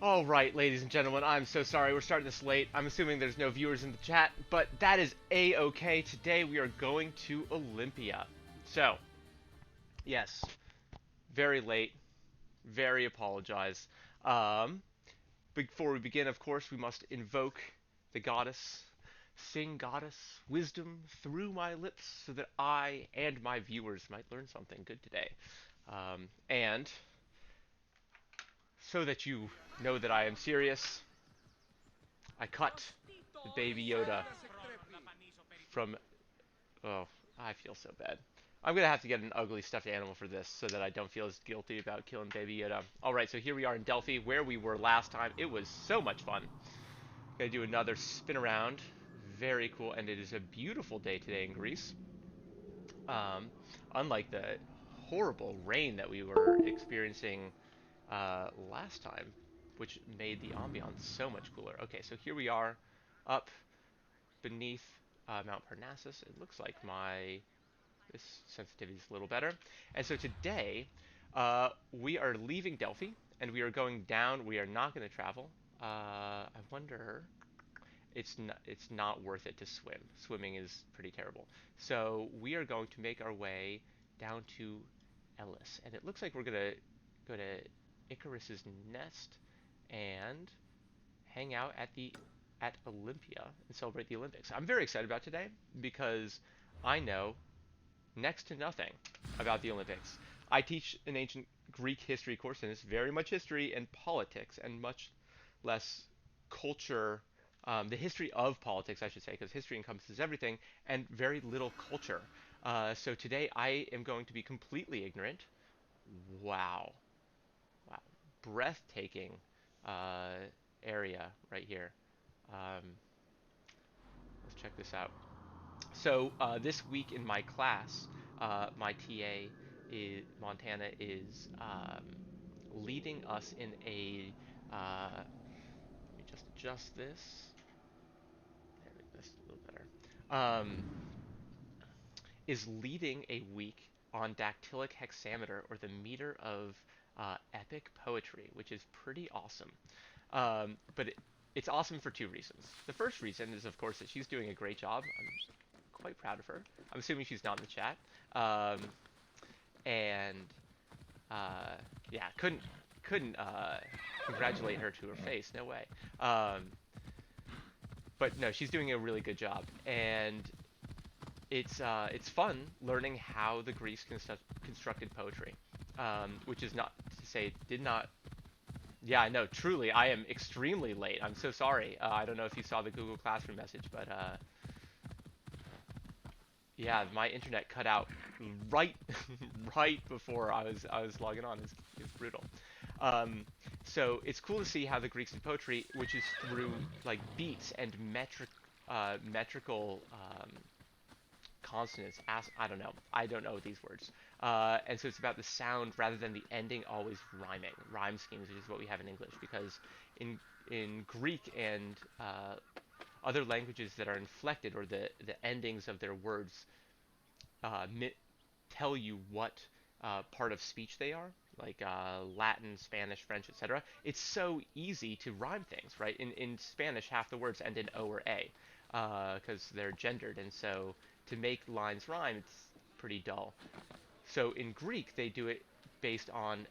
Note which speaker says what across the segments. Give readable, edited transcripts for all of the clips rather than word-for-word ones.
Speaker 1: All right, ladies and gentlemen, I'm so sorry we're starting this late. I'm assuming there's no viewers in the chat, but that is a-okay. Today we are going to Olympia. So, yes, very late, very apologize. Um, Before we begin, of course, we must invoke the goddess, sing goddess wisdom through my lips so that I and my viewers might learn something good today. And so that you know that I am serious, I cut the Baby Yoda from. Oh, I feel so bad. I'm gonna have to get an ugly stuffed animal for this so that I don't feel as guilty about killing Baby Yoda. Alright, so here we are in Delphi, where we were last time. It was so much fun. Gonna do another spin around. Very cool, and it is a beautiful day today in Greece. Um, Unlike the horrible rain that we were experiencing last time, which made the ambiance so much cooler. Okay, so here we are, up beneath Mount Parnassus. It looks like my this sensitivity is a little better. And so today we are leaving Delphi and we are going down. We are not going to travel. I wonder. It's not worth it to swim. Swimming is pretty terrible. So we are going to make our way down to Ellis, and it looks like we're gonna go to Icarus's nest and hang out at Olympia and celebrate the Olympics. I'm very excited about today because I know next to nothing about the Olympics. I teach an ancient Greek history course, and it's very much history and politics, and much less culture. The history of politics, I should say, because history encompasses everything, and very little culture. So today I am going to be completely ignorant. Wow, wow, breathtaking uh, area right here. Um, let's check this out. So this week in my class, my TA is Montana is leading us in a. Let me just adjust this. There, this a little better. Is leading a week on Dactylic Hexameter, or the meter of epic poetry, which is pretty awesome. But it's awesome for two reasons. The first reason is, of course, that she's doing a great job. I'm quite proud of her. I'm assuming she's not in the chat. Um, and yeah, couldn't congratulate her to her face. No way. But no, she's doing a really good job, and it's fun learning how the Greeks constructed poetry, which is not to say did not. Yeah, I know. Truly, I am extremely late. I'm so sorry. I don't know if you saw the Google Classroom message, but yeah, my internet cut out right right before I was logging on. It's brutal. Um, so it's cool to see how the Greeks did poetry, which is through like beats and metrical consonants. I don't know. I don't know these words. And so it's about the sound rather than the ending always rhyming. Rhyme schemes, which is what we have in English, because in Greek and other languages that are inflected, or the endings of their words tell you what part of speech they are, like Latin, Spanish, French, etc. It's so easy to rhyme things, right? In Spanish, half the words end in O or A because they're gendered, and so to make lines rhyme, it's pretty dull. So in Greek, they do it based on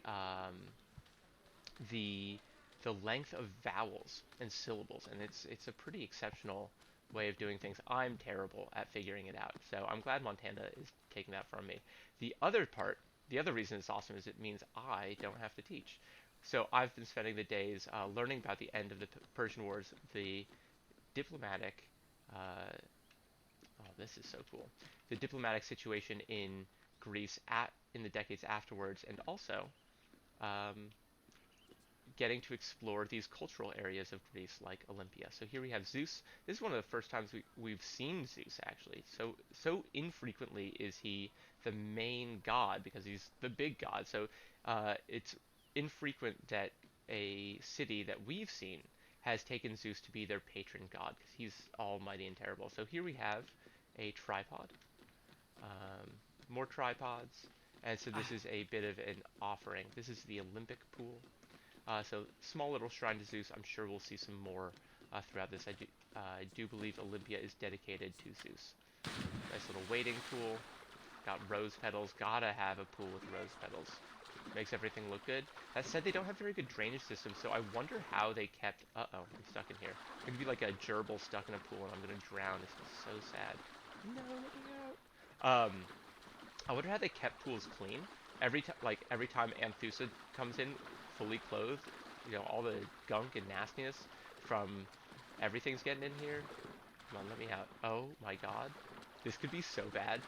Speaker 1: the the length of vowels and syllables, and it's a pretty exceptional way of doing things. I'm terrible at figuring it out, so I'm glad Montana is taking that from me. The other part, the other reason it's awesome is it means I don't have to teach. So I've been spending the days learning about the end of the Persian Wars, the diplomatic. Oh, this is so cool. The diplomatic situation in Greece in the decades afterwards, and also um, getting to explore these cultural areas of Greece like Olympia. So here we have Zeus. This is one of the first times we've seen Zeus, actually. So infrequently is he the main god, because he's the big god. So it's infrequent that a city that we've seen has taken Zeus to be their patron god, because he's almighty and terrible. So here we have a tripod, um, more tripods, and so this is a bit of an offering. This is the Olympic pool. So small little shrine to Zeus. I'm sure we'll see some more throughout this. I do believe Olympia is dedicated to Zeus. Nice little waiting pool. Got rose petals. Gotta have a pool with rose petals. Makes everything look good. That said, they don't have very good drainage systems, so I wonder how they kept... Uh-oh, I'm stuck in here. I'm gonna be like a gerbil stuck in a pool, and I'm gonna drown. This is so sad. No, let me out. I wonder how they kept pools clean. Every time Anthusa comes in fully clothed, you know, all the gunk and nastiness from everything's getting in here. Come on, let me out. Oh my god. This could be so bad.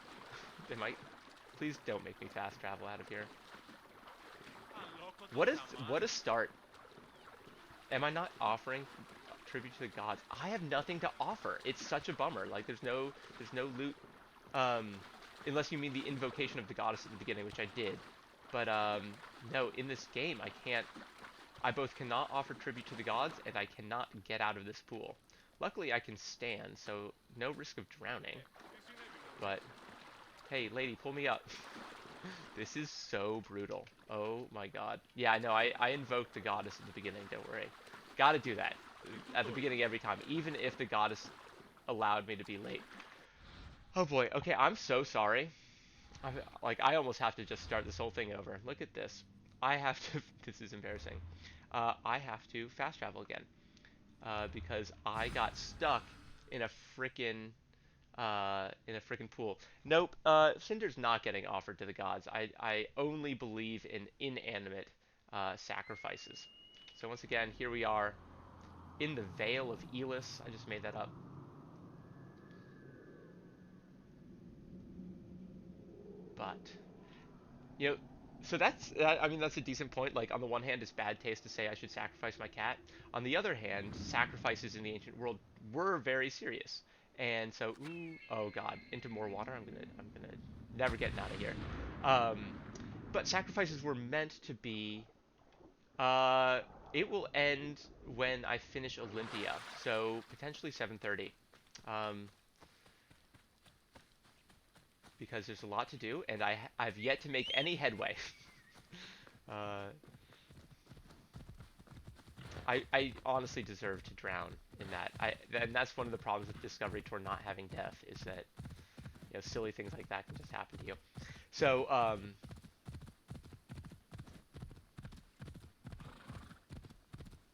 Speaker 1: They might... Please don't make me fast travel out of here. What a start. Am I not offering tribute to the gods? I have nothing to offer. It's such a bummer. Like there's no loot. Unless you mean the invocation of the goddess at the beginning, which I did. But no, in this game I can't. I both cannot offer tribute to the gods and I cannot get out of this pool. Luckily I can stand, so no risk of drowning. But hey, lady, pull me up. This is so brutal. Oh my god. Yeah, no, I invoked the goddess at the beginning, don't worry. Gotta do that. At the beginning every time, even if the goddess allowed me to be late. Oh boy, okay, I'm so sorry. I almost have to just start this whole thing over. Look at this. I have to, this is embarrassing. I have to fast travel again. Because I got stuck in a frickin' pool. Nope, Cinder's not getting offered to the gods. I only believe in inanimate sacrifices. So once again, here we are in the Vale of Elis. I just made that up. But, you know, so I mean, that's a decent point. Like, on the one hand, it's bad taste to say I should sacrifice my cat. On the other hand, sacrifices in the ancient world were very serious. And so, ooh, oh god, into more water. I'm gonna never getting out of here. But sacrifices were meant to be. Uh, it will end when I finish Olympia, so potentially 7:30. Um, because there's a lot to do, and I've yet to make any headway. uh, I honestly deserve to drown in that. And that's one of the problems with Discovery Tour not having death is that, you know, silly things like that can just happen to you. So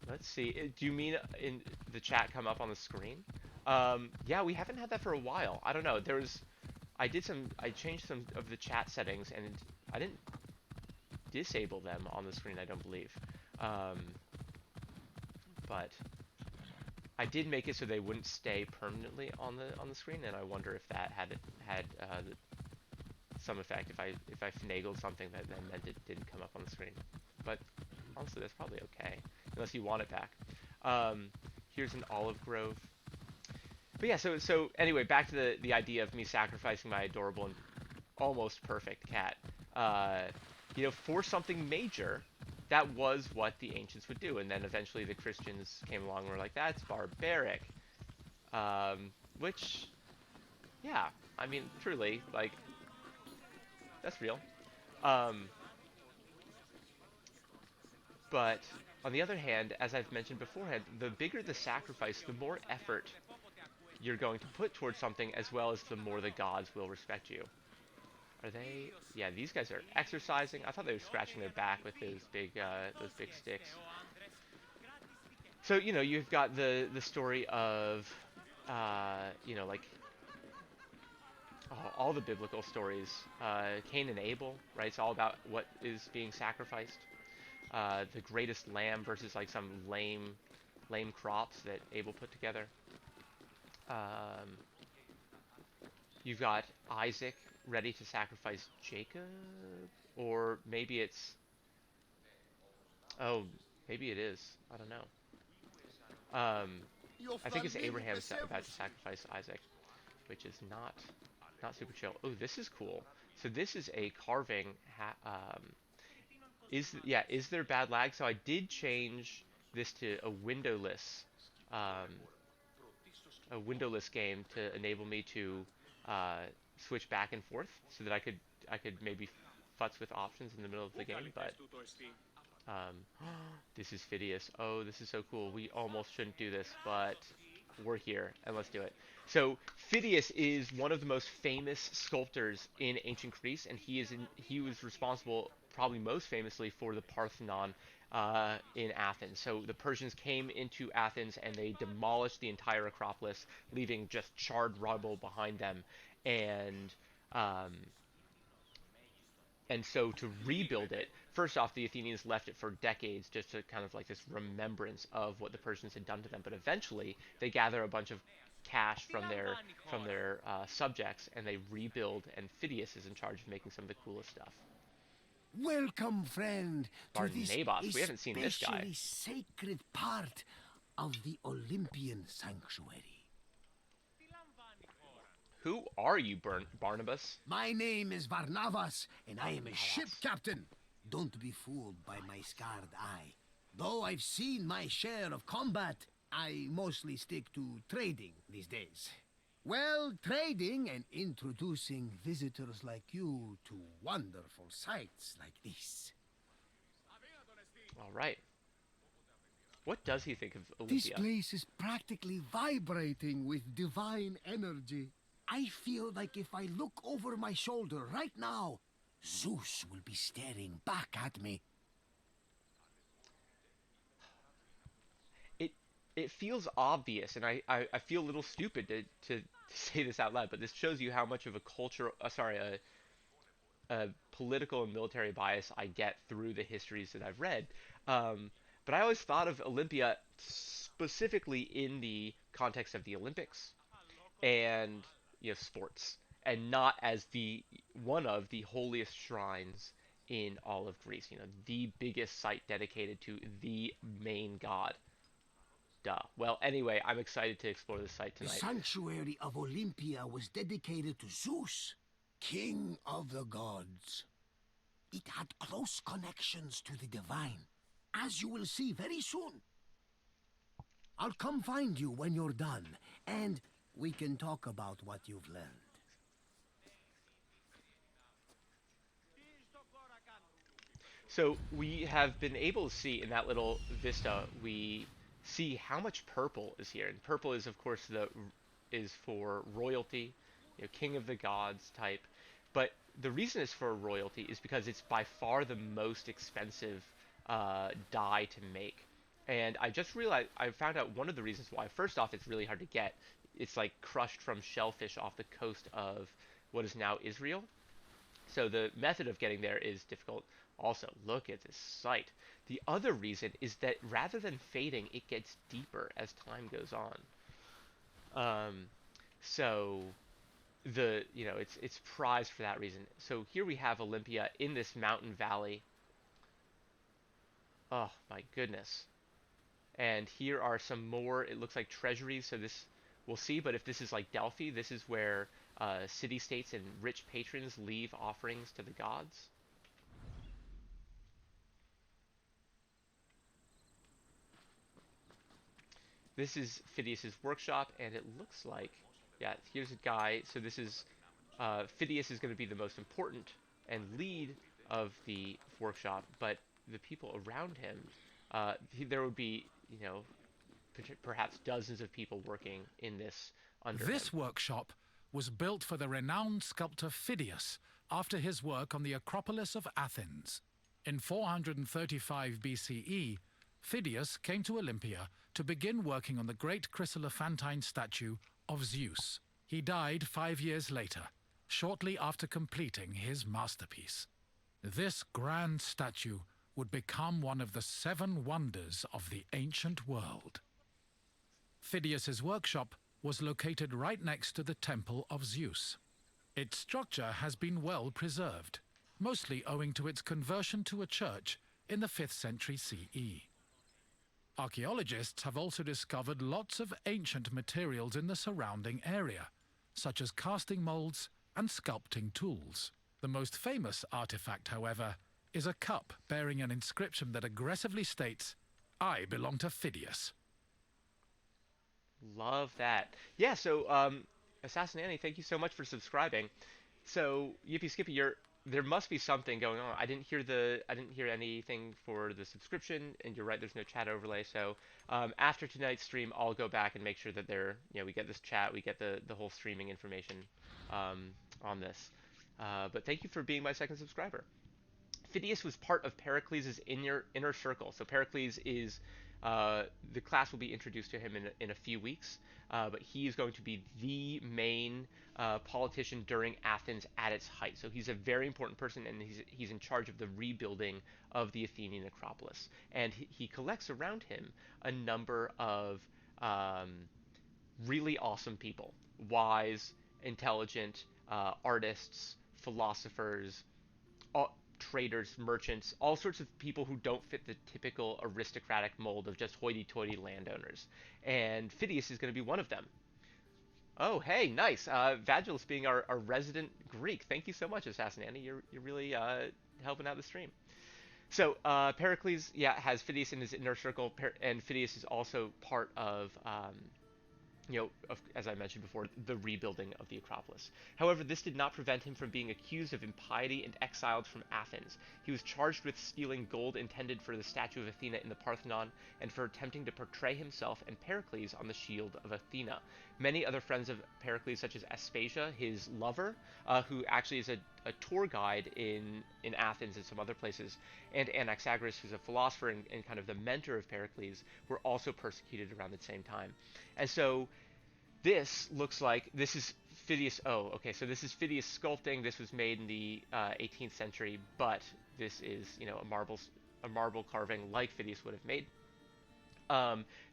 Speaker 1: let's see. Do you mean in the chat come up on the screen? Yeah, we haven't had that for a while. I don't know. I changed some of the chat settings, and I didn't disable them on the screen, I don't believe. But I did make it so they wouldn't stay permanently on the screen, and I wonder if that had some effect. If I finagled something that then meant it didn't come up on the screen. But honestly, that's probably okay, unless you want it back. Here's an olive grove. But yeah, so anyway, back to the idea of me sacrificing my adorable and almost perfect cat. You know, for something major, that was what the ancients would do. And then eventually the Christians came along and were like, that's barbaric. Which, yeah, I mean, truly, like, that's real. But on the other hand, as I've mentioned beforehand, the bigger the sacrifice, the more effort you're going to put towards something, as well as the more the gods will respect you. Are they? Yeah, these guys are exercising. I thought they were scratching their back with those big sticks. So, you know, you've got the story of, you know, like, all the biblical stories. Cain and Abel, right? It's all about what is being sacrificed. The greatest lamb versus, like, some lame crops that Abel put together. You've got Isaac ready to sacrifice Jacob, or maybe it's... Oh, maybe it is. I don't know. I think it's Abraham about to sacrifice Isaac, which is not super chill. Oh, this is cool. So this is a carving. Is there bad lag? So I did change this to a windowless game to enable me to switch back and forth, so that I could maybe futz with options in the middle of the game. But This is Phidias. Oh, this is so cool. We almost shouldn't do this, but we're here, and let's do it. So Phidias is one of the most famous sculptors in ancient Greece, and he was responsible, probably most famously, for the Parthenon in Athens. So the Persians came into Athens and they demolished the entire Acropolis, leaving just charred rubble behind them, and um, and so to rebuild it, first off, the Athenians left it for decades just to kind of like this remembrance of what the Persians had done to them. But eventually, they gather a bunch of cash from their subjects and they rebuild. And Phidias is in charge of making some of the coolest stuff.
Speaker 2: Welcome, friend, to this
Speaker 1: Barnabas, we haven't seen this guy.
Speaker 2: especially sacred part of the Olympian sanctuary.
Speaker 1: Who are you, Barnabas?
Speaker 2: My name is Barnabas, and I am a ship captain. Don't be fooled by my scarred eye. Though I've seen my share of combat, I mostly stick to trading these days. Well, trading and introducing visitors like you to wonderful sights like this.
Speaker 1: All right. What does he think of Olympia?
Speaker 2: This place is practically vibrating with divine energy. I feel like if I look over my shoulder right now, Zeus will be staring back at me.
Speaker 1: It feels obvious, and I feel a little stupid to say this out loud, but this shows you how much of a culture, a political and military bias I get through the histories that I've read. But I always thought of Olympia specifically in the context of the Olympics and sports, and not as the one of the holiest shrines in all of Greece. The biggest site dedicated to the main god. Duh. Well, anyway, I'm excited to explore this site tonight.
Speaker 2: The sanctuary of Olympia was dedicated to Zeus, king of the gods. It had close connections to the divine, as you will see very soon. I'll come find you when you're done, and we can talk about what you've learned.
Speaker 1: So we have been able to see in that little vista, we see how much purple is here. And purple is, of course, is for royalty, king of the gods type. But the reason it's for royalty is because it's by far the most expensive dye to make. And I just realized, I found out one of the reasons why. First off, it's really hard to get. It's like crushed from shellfish off the coast of what is now Israel. So the method of getting there is difficult. Also, look at this site. The other reason is that rather than fading, it gets deeper as time goes on. So it's prized for that reason. So here we have Olympia in this mountain valley. Oh my goodness. And here are some more, it looks like treasuries. So this, we'll see, but if this is like Delphi, this is where city-states and rich patrons leave offerings to the gods. This is Phidias's workshop, and it looks like, yeah, here's a guy. So this is, Phidias is going to be the most important and lead of the workshop, but the people around him, there would be, perhaps dozens of people working in this under him.
Speaker 3: This workshop was built for the renowned sculptor Phidias after his work on the Acropolis of Athens. In 435 BCE, Phidias came to Olympia to begin working on the great chryselephantine statue of Zeus. He died 5 years later, shortly after completing his masterpiece. This grand statue would become one of the 7 wonders of the ancient world. Phidias's workshop was located right next to the temple of Zeus. Its structure has been well preserved, mostly owing to its conversion to a church in the 5th century CE. Archaeologists have also discovered lots of ancient materials in the surrounding area, such as casting molds and sculpting tools. The most famous artifact, however, is a cup bearing an inscription that aggressively states, "I belong to Phidias."
Speaker 1: Love that. Yeah, so Assassin Annie, thank you so much for subscribing. So Yippee Skippy, there must be something going on. I didn't hear anything for the subscription, and you're right, there's no chat overlay. So after tonight's stream, I'll go back and make sure that we get this chat, we get the whole streaming information on this. But thank you for being my second subscriber. Phidias was part of Pericles' inner circle. So Pericles is the class will be introduced to him in a few weeks, but he is going to be the main politician during Athens at its height. So he's a very important person, and he's in charge of the rebuilding of the Athenian Acropolis. And he collects around him a number of really awesome people, wise, intelligent artists, philosophers, traders, merchants, all sorts of people who don't fit the typical aristocratic mold of just hoity-toity landowners. And Phidias is going to be one of them. Oh, hey, nice. Vagilis being our resident Greek. Thank you so much, Assassin Annie. You're really helping out the stream. So Pericles, yeah, has Phidias in his inner circle, and Phidias is also part of as I mentioned before, the rebuilding of the Acropolis. However, this did not prevent him from being accused of impiety and exiled from Athens. He was charged with stealing gold intended for the statue of Athena in the Parthenon, and for attempting to portray himself and Pericles on the shield of Athena. Many other friends of Pericles, such as Aspasia, his lover, who actually is a tour guide in Athens and some other places, and Anaxagoras, who's a philosopher and kind of the mentor of Pericles, were also persecuted around the same time. And so this looks like this is Phidias. Oh, okay. So this is Phidias sculpting. This was made in the 18th century, but this is a marble carving like Phidias would have made.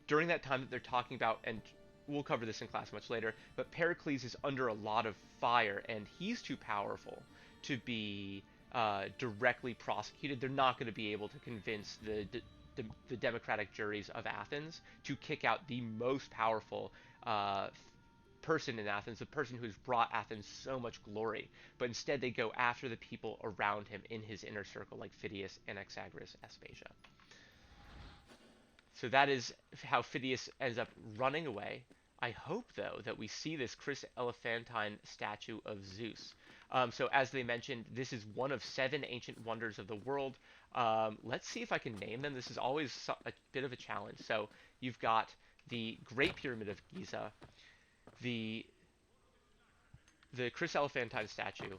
Speaker 1: During that time that they're talking about, and we'll cover this in class much later, but Pericles is under a lot of fire, and he's too powerful to be directly prosecuted. They're not going to be able to convince the democratic juries of Athens to kick out the most powerful person in Athens, the person who's brought Athens so much glory. But instead they go after the people around him in his inner circle, like Phidias, Anaxagoras, Aspasia. So that is how Phidias ends up running away. I hope, though, that we see this Chris Elephantine statue of Zeus. So as they mentioned, this is one of 7 ancient wonders of the world. Let's see if I can name them. This is always a bit of a challenge. So you've got the Great Pyramid of Giza, the Chris Elephantine statue,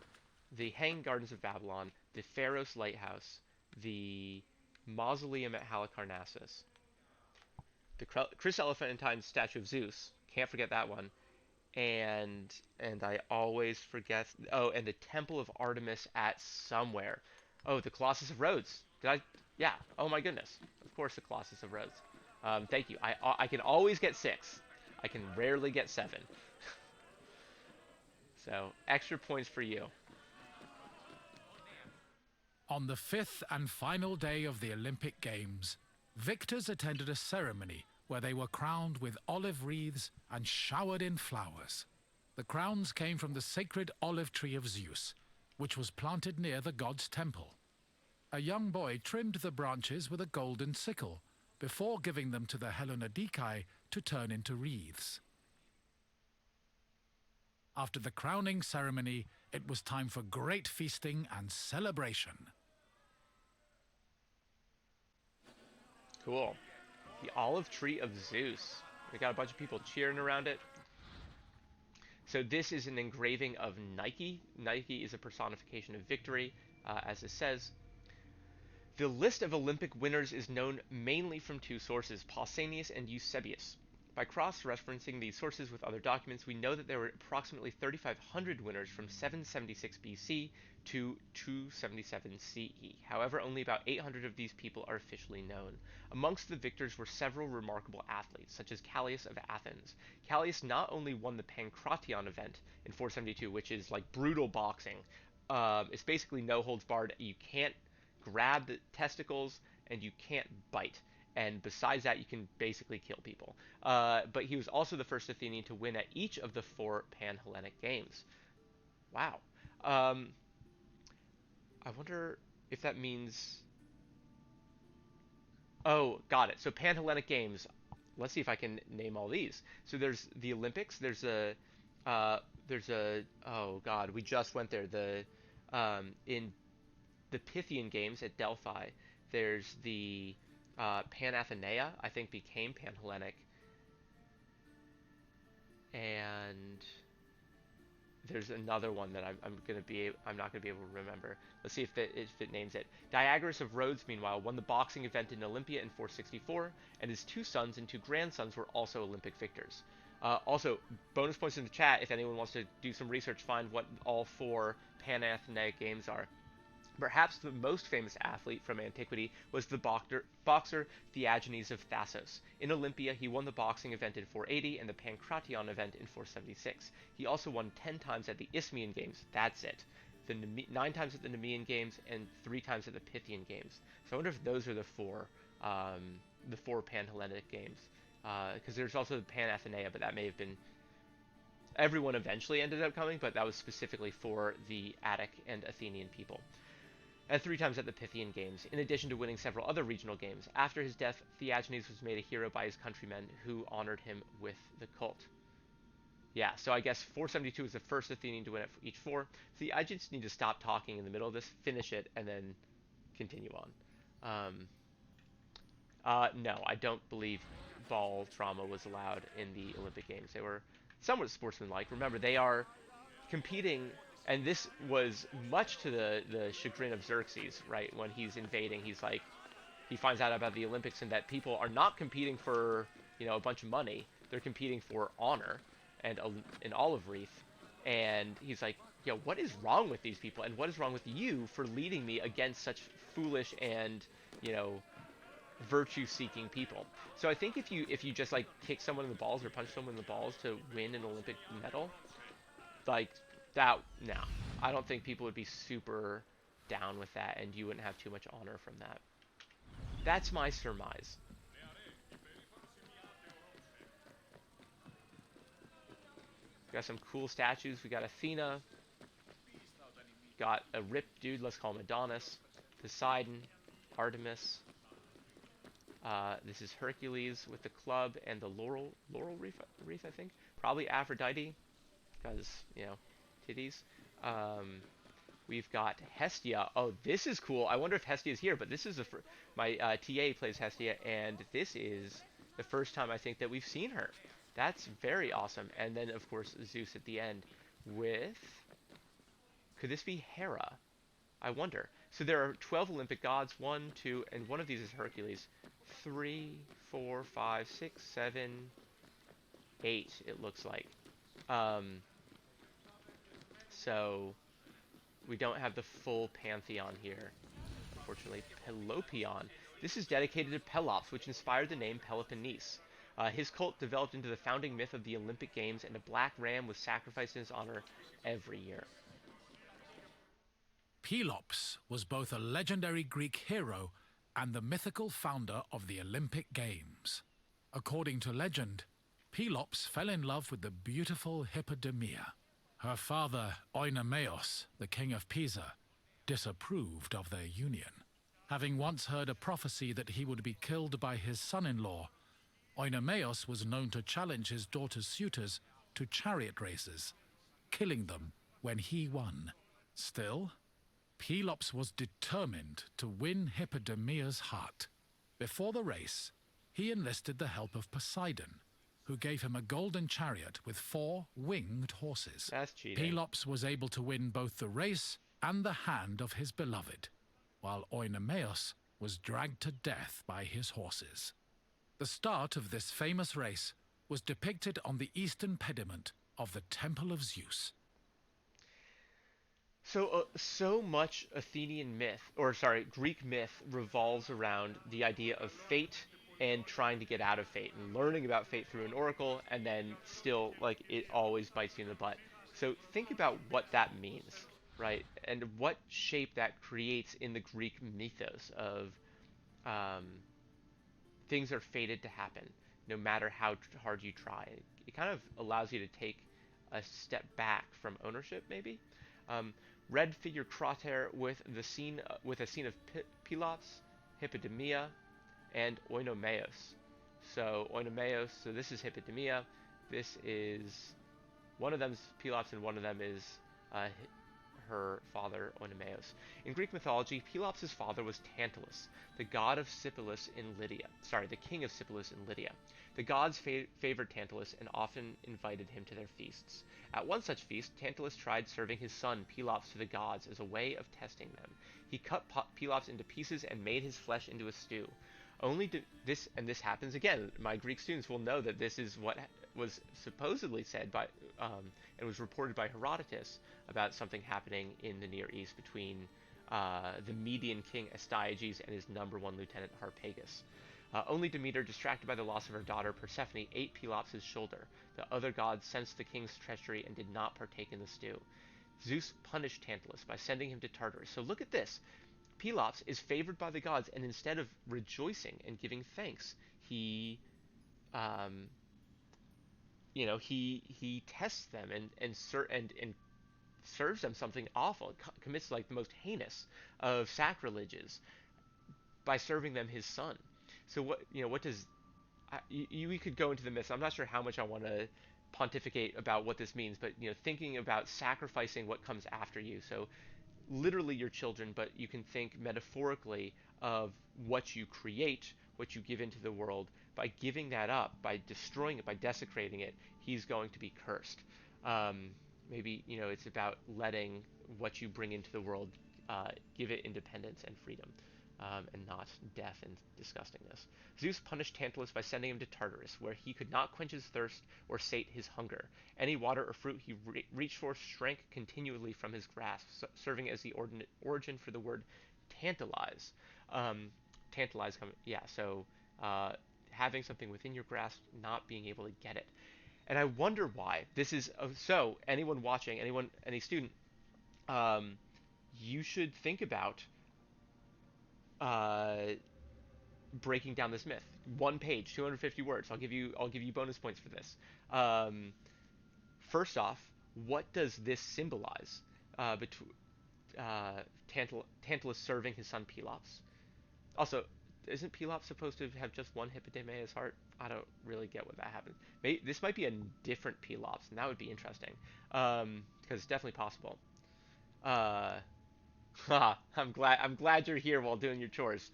Speaker 1: the Hanging Gardens of Babylon, the Pharos Lighthouse, the Mausoleum at Halicarnassus, the Chris Elephantine statue of Zeus, can't forget that one, and I always forget, oh, and the Temple of Artemis at somewhere. Oh, the Colossus of Rhodes. Yeah, oh my goodness. Of course, the Colossus of Rhodes. Thank you. I can always get 6. I can rarely get 7. So, extra points for you.
Speaker 3: On the 5th and final day of the Olympic Games, victors attended a ceremony where they were crowned with olive wreaths and showered in flowers. The crowns came from the sacred olive tree of Zeus, which was planted near the god's temple. A young boy trimmed the branches with a golden sickle before giving them to the Hellanodikai to turn into wreaths. After the crowning ceremony, it was time for great feasting and celebration.
Speaker 1: Cool. The olive tree of Zeus. We got a bunch of people cheering around it. So this is an engraving of Nike. Nike is a personification of victory, as it says. The list of Olympic winners is known mainly from 2 sources, Pausanias and Eusebius. By cross-referencing these sources with other documents, we know that there were approximately 3,500 winners from 776 BC to 277 CE. However, only about 800 of these people are officially known. Amongst the victors were several remarkable athletes, such as Callias of Athens. Callias not only won the Pancration event in 472, which is like brutal boxing. It's basically no holds barred. You can't grab the testicles and you can't bite. And besides that, you can basically kill people. But he was also the first Athenian to win at each of the 4 Pan-Hellenic Games. Wow. I wonder if that means... Oh, got it. So Pan-Hellenic Games. Let's see if I can name all these. So there's the Olympics. There's a... oh, God. We just went there. In the Pythian games at Delphi, there's the Panathenea, I think became Panhellenic, and there's another one that I'm not gonna be able to remember. Let's see if it names it. Diagoras of Rhodes, meanwhile, won the boxing event in Olympia in 464, and his two sons and two grandsons were also Olympic victors. Also, bonus points in the chat if anyone wants to do some research, find what all four Panathenaic games are. Perhaps the most famous athlete from antiquity was the boxer Theagenes of Thasos. In Olympia, he won the boxing event in 480 and the Pankration event in 476. He also won 10 times at the Isthmian Games. That's it. 9 times at the Nemean Games and 3 times at the Pythian Games. So I wonder if those are the four Panhellenic games. Because there's also the Panathenea, but that may have been... Everyone eventually ended up coming, but that was specifically for the Attic and Athenian people. And 3 times at the Pythian Games, in addition to winning several other regional games. After his death, Theagenes was made a hero by his countrymen, who honored him with the cult. Yeah, so I guess 472 is the first Athenian to win it for each 4. See, I just need to stop talking in the middle of this, finish it, and then continue on. No, I don't believe ball trauma was allowed in the Olympic Games. They were somewhat sportsmanlike. Remember, they are competing... And this was much to the chagrin of Xerxes, right? When he's invading, he's like, he finds out about the Olympics and that people are not competing for, a bunch of money. They're competing for honor and an olive wreath. And he's like, what is wrong with these people? And what is wrong with you for leading me against such foolish and, virtue-seeking people? So I think if you just like kick someone in the balls or punch someone in the balls to win an Olympic medal, like... No, I don't think people would be super down with that, and you wouldn't have too much honor from that. That's my surmise. Got some cool statues. We got Athena. Got a ripped dude, let's call him Adonis. Poseidon. Artemis. This is Hercules with the club and the laurel wreath, I think. Probably Aphrodite, because, titties. We've got Hestia. Oh, this is cool. I wonder if Hestia is here, but this is my TA plays Hestia, and this is the first time I think that we've seen her. That's very awesome. And then, of course, Zeus at the end with... Could this be Hera? I wonder. So there are 12 Olympic gods. 1, 2, and one of these is Hercules. 3, 4, 5, 6, 7, 8, it looks like. So, we don't have the full pantheon here, unfortunately. Pelopion. This is dedicated to Pelops, which inspired the name Peloponnese. His cult developed into the founding myth of the Olympic Games, and a black ram was sacrificed in his honor every year.
Speaker 3: Pelops was both a legendary Greek hero and the mythical founder of the Olympic Games. According to legend, Pelops fell in love with the beautiful Hippodamia. Her father, Oenomaus, the king of Pisa, disapproved of their union. Having once heard a prophecy that he would be killed by his son-in-law, Oenomaus was known to challenge his daughter's suitors to chariot races, killing them when he won. Still, Pelops was determined to win Hippodamia's heart. Before the race, he enlisted the help of Poseidon, who gave him a golden chariot with 4 winged horses.
Speaker 1: That's cheating.
Speaker 3: Pelops was able to win both the race and the hand of his beloved, while Oenomaus was dragged to death by his horses. The start of this famous race was depicted on the eastern pediment of the Temple of Zeus.
Speaker 1: So much Greek myth revolves around the idea of fate and trying to get out of fate and learning about fate through an oracle, and then still, like, it always bites you in the butt. So think about what that means, right? And what shape that creates in the Greek mythos of things are fated to happen, no matter how hard you try. It kind of allows you to take a step back from ownership, maybe. Red figure Crater with a scene of Pelops, Hippodamia, and Oenomaus. So this is Hippodamia. This is, one of them's Pelops and one of them is her father Oenomaus. In Greek mythology, Pelops' father was Tantalus, the god of Sipylus in Lydia. Sorry, the king of Sipylus in Lydia. The gods favored Tantalus and often invited him to their feasts. At one such feast, Tantalus tried serving his son Pelops to the gods as a way of testing them. He cut Pelops into pieces and made his flesh into a stew. This happens again. My Greek students will know that this is what was supposedly said by and was reported by Herodotus about something happening in the Near East between the Median king Astyages and his #1 lieutenant Harpagus. Only Demeter, distracted by the loss of her daughter Persephone, ate Pelops' shoulder. The other gods sensed the king's treachery and did not partake in the stew. Zeus punished Tantalus by sending him to Tartarus. So look at this. Pelops is favored by the gods, and instead of rejoicing and giving thanks, he he tests them and serves them something awful, commits like the most heinous of sacrileges by serving them his son. So what does we could go into the myths. I'm not sure how much I want to pontificate about what this means, but thinking about sacrificing what comes after you. So literally your children, but you can think metaphorically of what you create, what you give into the world. By giving that up, by destroying it, by desecrating it, he's going to be cursed. Maybe it's about letting what you bring into the world give it independence and freedom, and not death and disgustingness. Zeus punished Tantalus by sending him to Tartarus, where he could not quench his thirst or sate his hunger. Any water or fruit he reached for shrank continually from his grasp, serving as the origin for the word tantalize. Tantalize, so having something within your grasp, not being able to get it. And I wonder why. This is so anyone watching, any student, you should think about breaking down this myth. One page, 250 words. I'll give you bonus points for this. First off, what does this symbolize? Tantalus serving his son Pelops. Also, isn't Pelops supposed to have just one Hippodame's heart? I don't really get what that happened. This might be a different Pelops, and that would be interesting, because it's definitely possible. I'm glad you're here while doing your chores.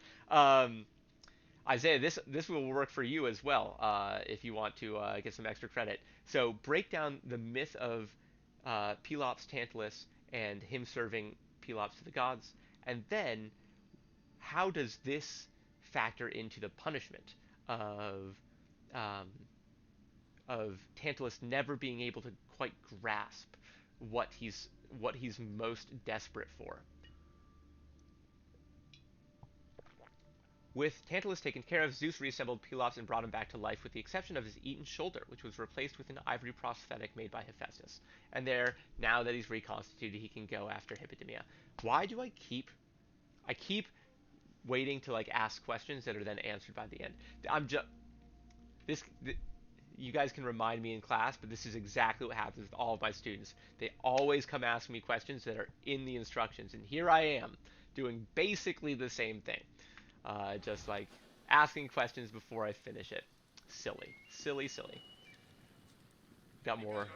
Speaker 1: Isaiah, this will work for you as well, if you want to get some extra credit. So break down the myth of Pelops, Tantalus, and him serving Pelops to the gods, and then how does this factor into the punishment of Tantalus never being able to quite grasp what he's most desperate for? With Tantalus taken care of, Zeus reassembled Pelops and brought him back to life, with the exception of his eaten shoulder, which was replaced with an ivory prosthetic made by Hephaestus. And there, now that he's reconstituted, he can go after Hippodamia. Why do I keep waiting to ask questions that are then answered by the end? You guys can remind me in class, but this is exactly what happens with all of my students. They always come ask me questions that are in the instructions, and here I am doing basically the same thing. Just asking questions before I finish it. Silly. Got more.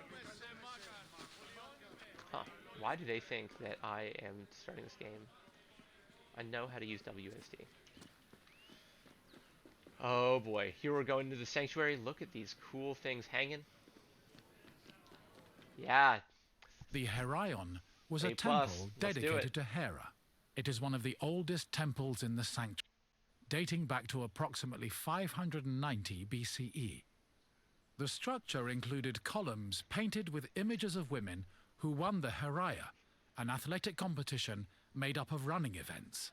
Speaker 1: Huh. Why do they think that I am starting this game? I know how to use WSD. Oh boy, here we're going to the sanctuary. Look at these cool things hanging. Yeah.
Speaker 3: The Heraion was a
Speaker 1: A+.
Speaker 3: temple
Speaker 1: Let's do
Speaker 3: dedicated
Speaker 1: it.
Speaker 3: to Hera. It is one of the oldest temples in the sanctuary, dating back to approximately 590 BCE. The structure included columns painted with images of women who won the Heraia, an athletic competition made up of running events.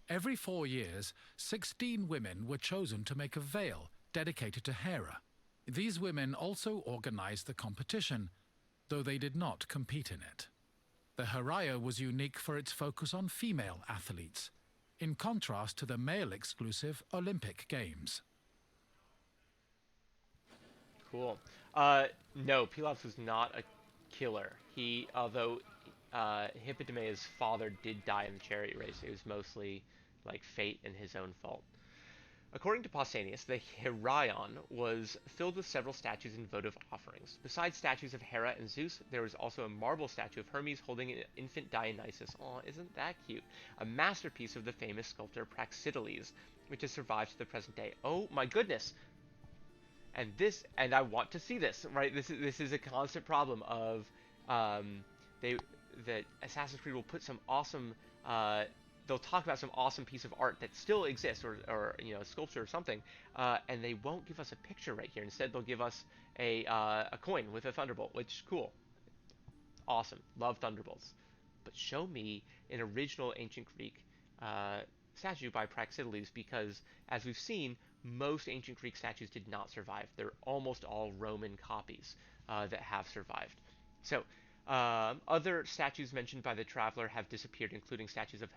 Speaker 3: Every 4 years, 16 women were chosen to make a veil dedicated to Hera. These women also organized the competition, though they did not compete in it. The Heraia was unique for its focus on female athletes, in contrast to the male-exclusive Olympic Games.
Speaker 1: Cool. No, Pelops was not a killer. Although Hippodame's father did die in the chariot race, it was mostly fate and his own fault. According to Pausanias, the Heraion was filled with several statues and votive offerings. Besides statues of Hera and Zeus, there was also a marble statue of Hermes holding an infant Dionysus. Aw, isn't that cute? A masterpiece of the famous sculptor Praxiteles, which has survived to the present day. Oh my goodness! And I want to see this, right? This is a constant problem of they that Assassin's Creed will put some awesome they'll talk about some awesome piece of art that still exists, or you know, a sculpture or something, and they won't give us a picture right here. Instead, they'll give us a coin with a thunderbolt, which cool, awesome, love thunderbolts. But show me an original ancient Greek statue by Praxiteles, because as we've seen, most ancient Greek statues did not survive. They're almost all Roman copies that have survived. So, other statues mentioned by the traveler have disappeared, including statues of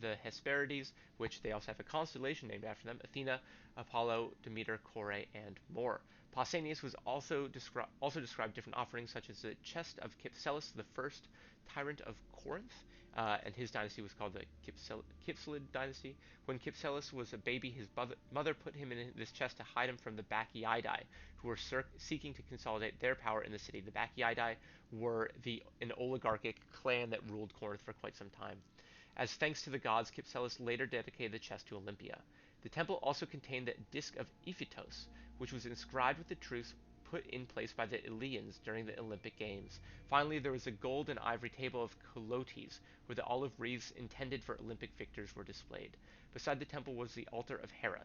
Speaker 1: the Hesperides, which they also have a constellation named after them: Athena, Apollo, Demeter, Kore, and more. Pausanias was also described different offerings, such as the chest of Cypselus, the first tyrant of Corinth, and his dynasty was called the Cypselid dynasty. When Cypselus was a baby, his mother put him in this chest to hide him from the Bacchiidae, who were seeking to consolidate their power in the city. The Bacchiidae were an oligarchic clan that ruled Corinth for quite some time. As thanks to the gods, Cypselus later dedicated the chest to Olympia. The temple also contained the disc of Iphitos, which was inscribed with the truths put in place by the Eleans during the Olympic Games. Finally, there was a gold and ivory table of Colotes, where the olive wreaths intended for Olympic victors were displayed. Beside the temple was the altar of Hera,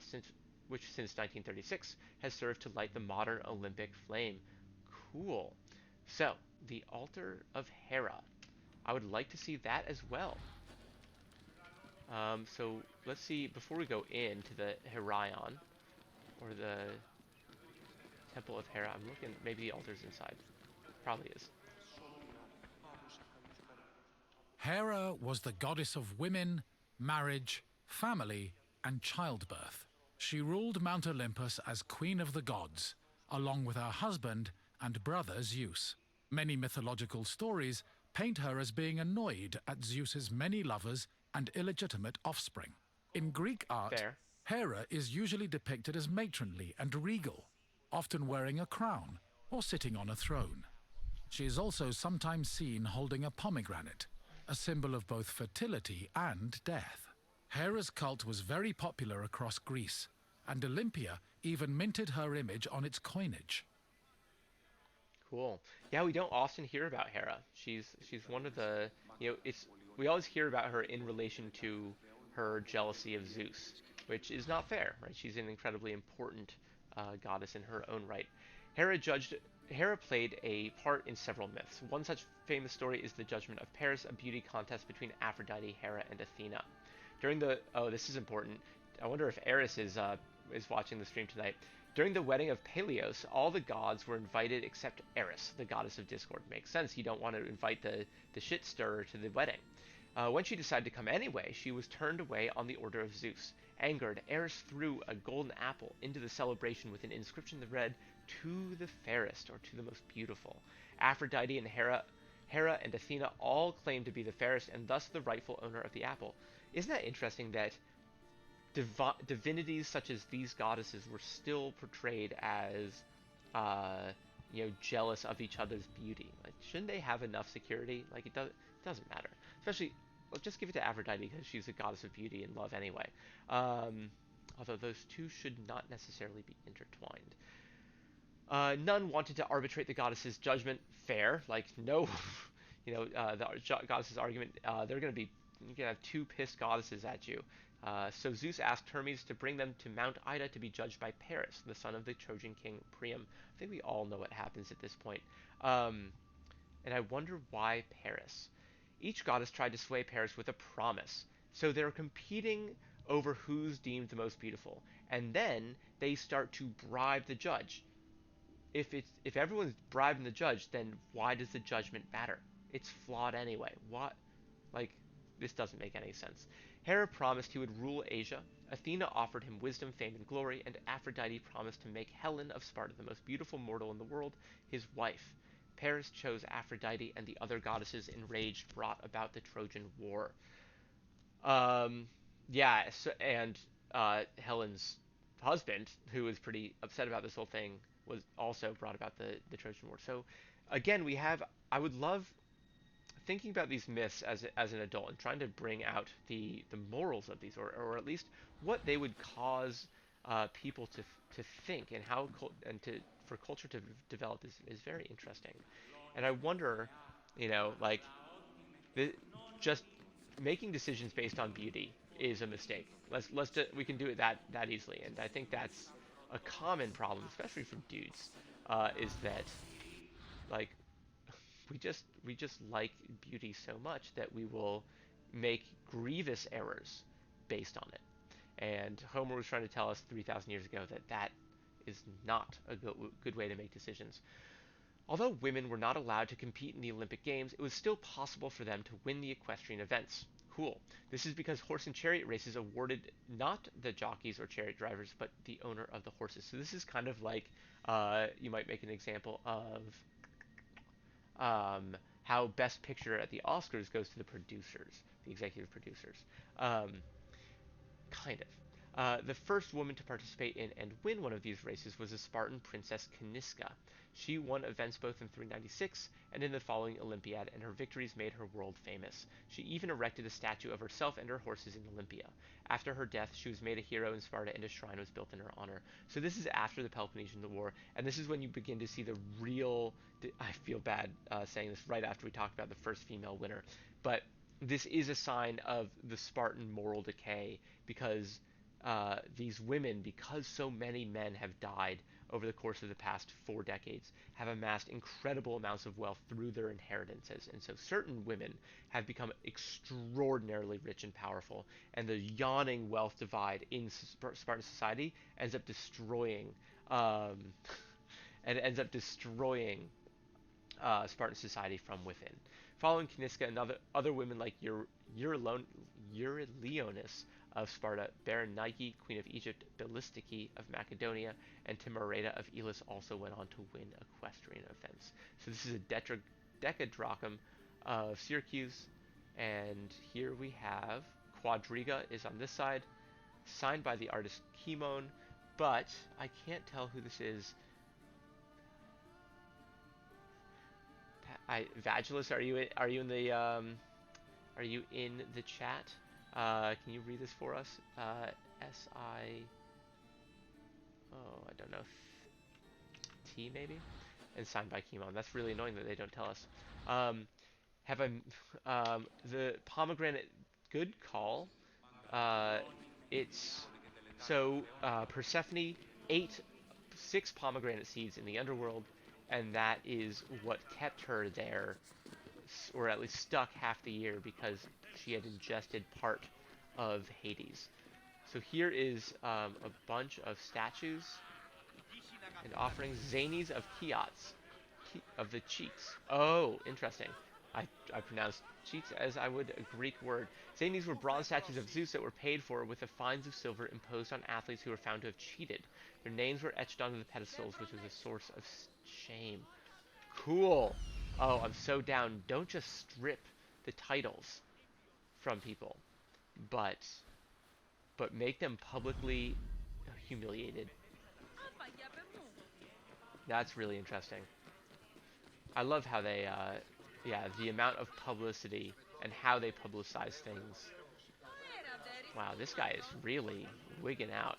Speaker 1: which since 1936 has served to light the modern Olympic flame. Cool. So, the altar of Hera. I would like to see that as well. So let's see, before we go into the Heraion, or the Temple of Hera, I'm looking, maybe the altar's inside. Probably is.
Speaker 3: Hera was the goddess of women, marriage, family, and childbirth. She ruled Mount Olympus as queen of the gods, along with her husband and brother Zeus. Many mythological stories paint her as being annoyed at Zeus's many lovers and illegitimate offspring. In Greek art,
Speaker 1: Fair.
Speaker 3: Hera is usually depicted as matronly and regal, often wearing a crown or sitting on a throne. She is also sometimes seen holding a pomegranate, a symbol of both fertility and death. Hera's cult was very popular across Greece, and Olympia even minted her image on its coinage.
Speaker 1: Cool. Yeah, we don't often hear about Hera. She's one of the, we always hear about her in relation to her jealousy of Zeus, which is not fair, right? She's an incredibly important goddess in her own right. Hera played a part in several myths. One such famous story is the Judgment of Paris, a beauty contest between Aphrodite, Hera, and Athena. This is important. I wonder if Eris is watching the stream tonight. During the wedding of Peleus, all the gods were invited except Eris, the goddess of discord. Makes sense. You don't want to invite the shit stirrer to the wedding. When she decided to come anyway, she was turned away on the order of Zeus. Angered, Eris threw a golden apple into the celebration with an inscription that read, "To the fairest," or "to the most beautiful." Aphrodite and Hera and Athena all claimed to be the fairest and thus the rightful owner of the apple. Isn't that interesting that divinities such as these goddesses were still portrayed as, jealous of each other's beauty? Like, shouldn't they have enough security? Like, it doesn't matter. Especially, let's just give it to Aphrodite because she's a goddess of beauty and love anyway. Although those two should not necessarily be intertwined. None wanted to arbitrate the goddess's judgment. Fair. Like, no, the goddess's argument, you're going to have two pissed goddesses at you. So Zeus asked Hermes to bring them to Mount Ida to be judged by Paris, the son of the Trojan king Priam. I think we all know what happens at this point. And I wonder why Paris. Each goddess tried to sway Paris with a promise. So they're competing over who's deemed the most beautiful. And then they start to bribe the judge. If everyone's bribing the judge, then why does the judgment matter? It's flawed anyway. What? Like, this doesn't make any sense. Hera promised he would rule Asia. Athena offered him wisdom, fame, and glory, and Aphrodite promised to make Helen of Sparta, the most beautiful mortal in the world, his wife. Paris chose Aphrodite, and the other goddesses, enraged, brought about the Trojan War. Helen's husband, who was pretty upset about this whole thing, was also brought about the Trojan War. So again, we have. I would love thinking about these myths as an adult and trying to bring out the morals of these, or at least what they would cause people to think, and how and to for culture to develop is very interesting. And I wonder, like the, just making decisions based on beauty is a mistake. We can do it that easily, and I think that's a common problem, especially for dudes, is that like we just like beauty so much that we will make grievous errors based on it. And Homer was trying to tell us 3,000 years ago that that is not a good way to make decisions. Although women were not allowed to compete in the Olympic Games, it was still possible for them to win the equestrian events. Cool. This is because horse and chariot races awarded not the jockeys or chariot drivers, but the owner of the horses. So this is kind of like you might make an example of how Best Picture at the Oscars goes to the producers, the executive producers. Um, kind of. The first woman to participate in and win one of these races was the Spartan princess Caniska. She won events both in 396 and in the following Olympiad, and her victories made her world famous. She even erected a statue of herself and her horses in Olympia. After her death, she was made a hero in Sparta, and a shrine was built in her honor. So this is after the Peloponnesian War, and this is when you begin to see the real. I feel bad saying this right after we talked about the first female winner, but this is a sign of the Spartan moral decay, because these women, because so many men have died over the course of the past 4 decades, have amassed incredible amounts of wealth through their inheritances. And so certain women have become extraordinarily rich and powerful, and the yawning wealth divide in Spartan society ends up destroying um, and ends up destroying Spartan society from within. Following Caniska, other women like Euryleonis of Sparta, Berenike, Queen of Egypt, Ballistike of Macedonia, and Timareta of Elis also went on to win equestrian events. So this is a decadrachm of Syracuse, and here we have Quadriga is on this side, signed by the artist Kimon, but I can't tell who this is. Vagilus, are you in the chat? Can you read this for us? I don't know, T maybe, and signed by Kimon. That's really annoying that they don't tell us. Have I the pomegranate? Good call. It's so Persephone ate 6 pomegranate seeds in the underworld, and that is what kept her there, or at least stuck half the year, because she had ingested part of Hades. So here is a bunch of statues and offerings. Zanies of Cheots, of the cheats. Oh, interesting. I pronounced cheats as I would a Greek word. Zanies were bronze statues of Zeus that were paid for with the fines of silver imposed on athletes who were found to have cheated. Their names were etched onto the pedestals, which was a source of shame. Cool. Oh, I'm so down. Don't just strip the titles from people, but make them publicly humiliated. That's really interesting. I love how they, the amount of publicity and how they publicize things. Wow, this guy is really wigging out,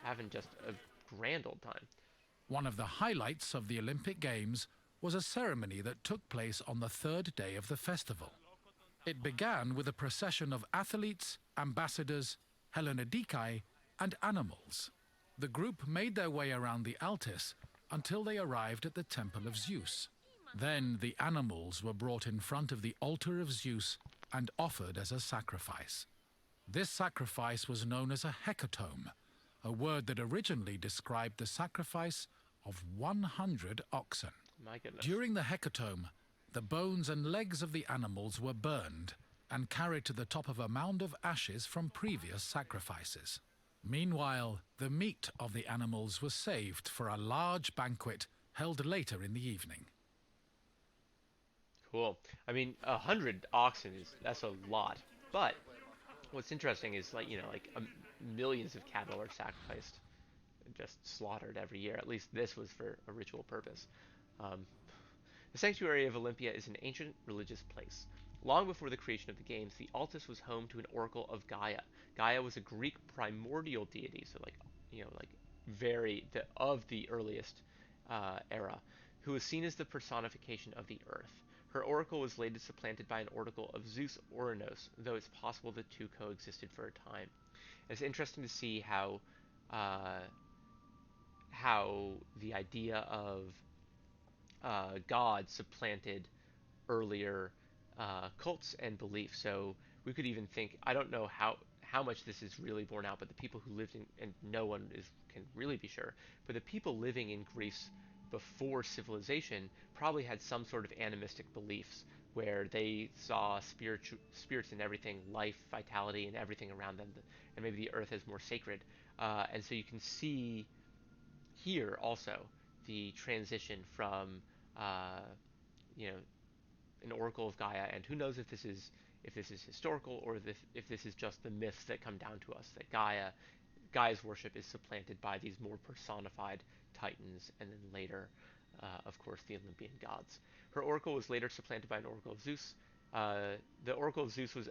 Speaker 1: having just a grand old time.
Speaker 3: One of the highlights of the Olympic Games was a ceremony that took place on the 3rd day of the festival. It began with a procession of athletes, ambassadors, Hellenodikai, and animals. The group made their way around the Altis until they arrived at the Temple of Zeus. Then the animals were brought in front of the altar of Zeus and offered as a sacrifice. This sacrifice was known as a hecatomb, a word that originally described the sacrifice of 100 oxen.
Speaker 1: My goodness.
Speaker 3: During the hecatomb, the bones and legs of the animals were burned and carried to the top of a mound of ashes from previous sacrifices. Meanwhile, the meat of the animals was saved for a large banquet held later in the evening.
Speaker 1: Cool. I mean, 100 oxen that's a lot. But what's interesting is, like, millions of cattle are sacrificed. just slaughtered every year. At least this was for a ritual purpose. Um, the sanctuary of Olympia is an ancient religious place. Long before the creation of the games, the Altus was home to an oracle of Gaia. Gaia was a Greek primordial deity, so like like of the earliest era, who was seen as the personification of the earth. Her oracle was later supplanted by an oracle of Zeus Oranos, though it's possible the two coexisted for a time. It's interesting to see uh, how the idea of God supplanted earlier cults and beliefs. So we could even think, I don't know how much this is really borne out, but the people who lived in, and no one can really be sure, but the people living in Greece before civilization probably had some sort of animistic beliefs where they saw spirits in everything, life, vitality, and everything around them, and maybe the earth is more sacred. And so you can see here also the transition from uh, you know an oracle of Gaia, and who knows if this is historical or if this is just the myths that come down to us, that Gaia's worship is supplanted by these more personified titans, and then later, of course, the Olympian gods. Her oracle was later supplanted by an oracle of Zeus. The oracle of Zeus was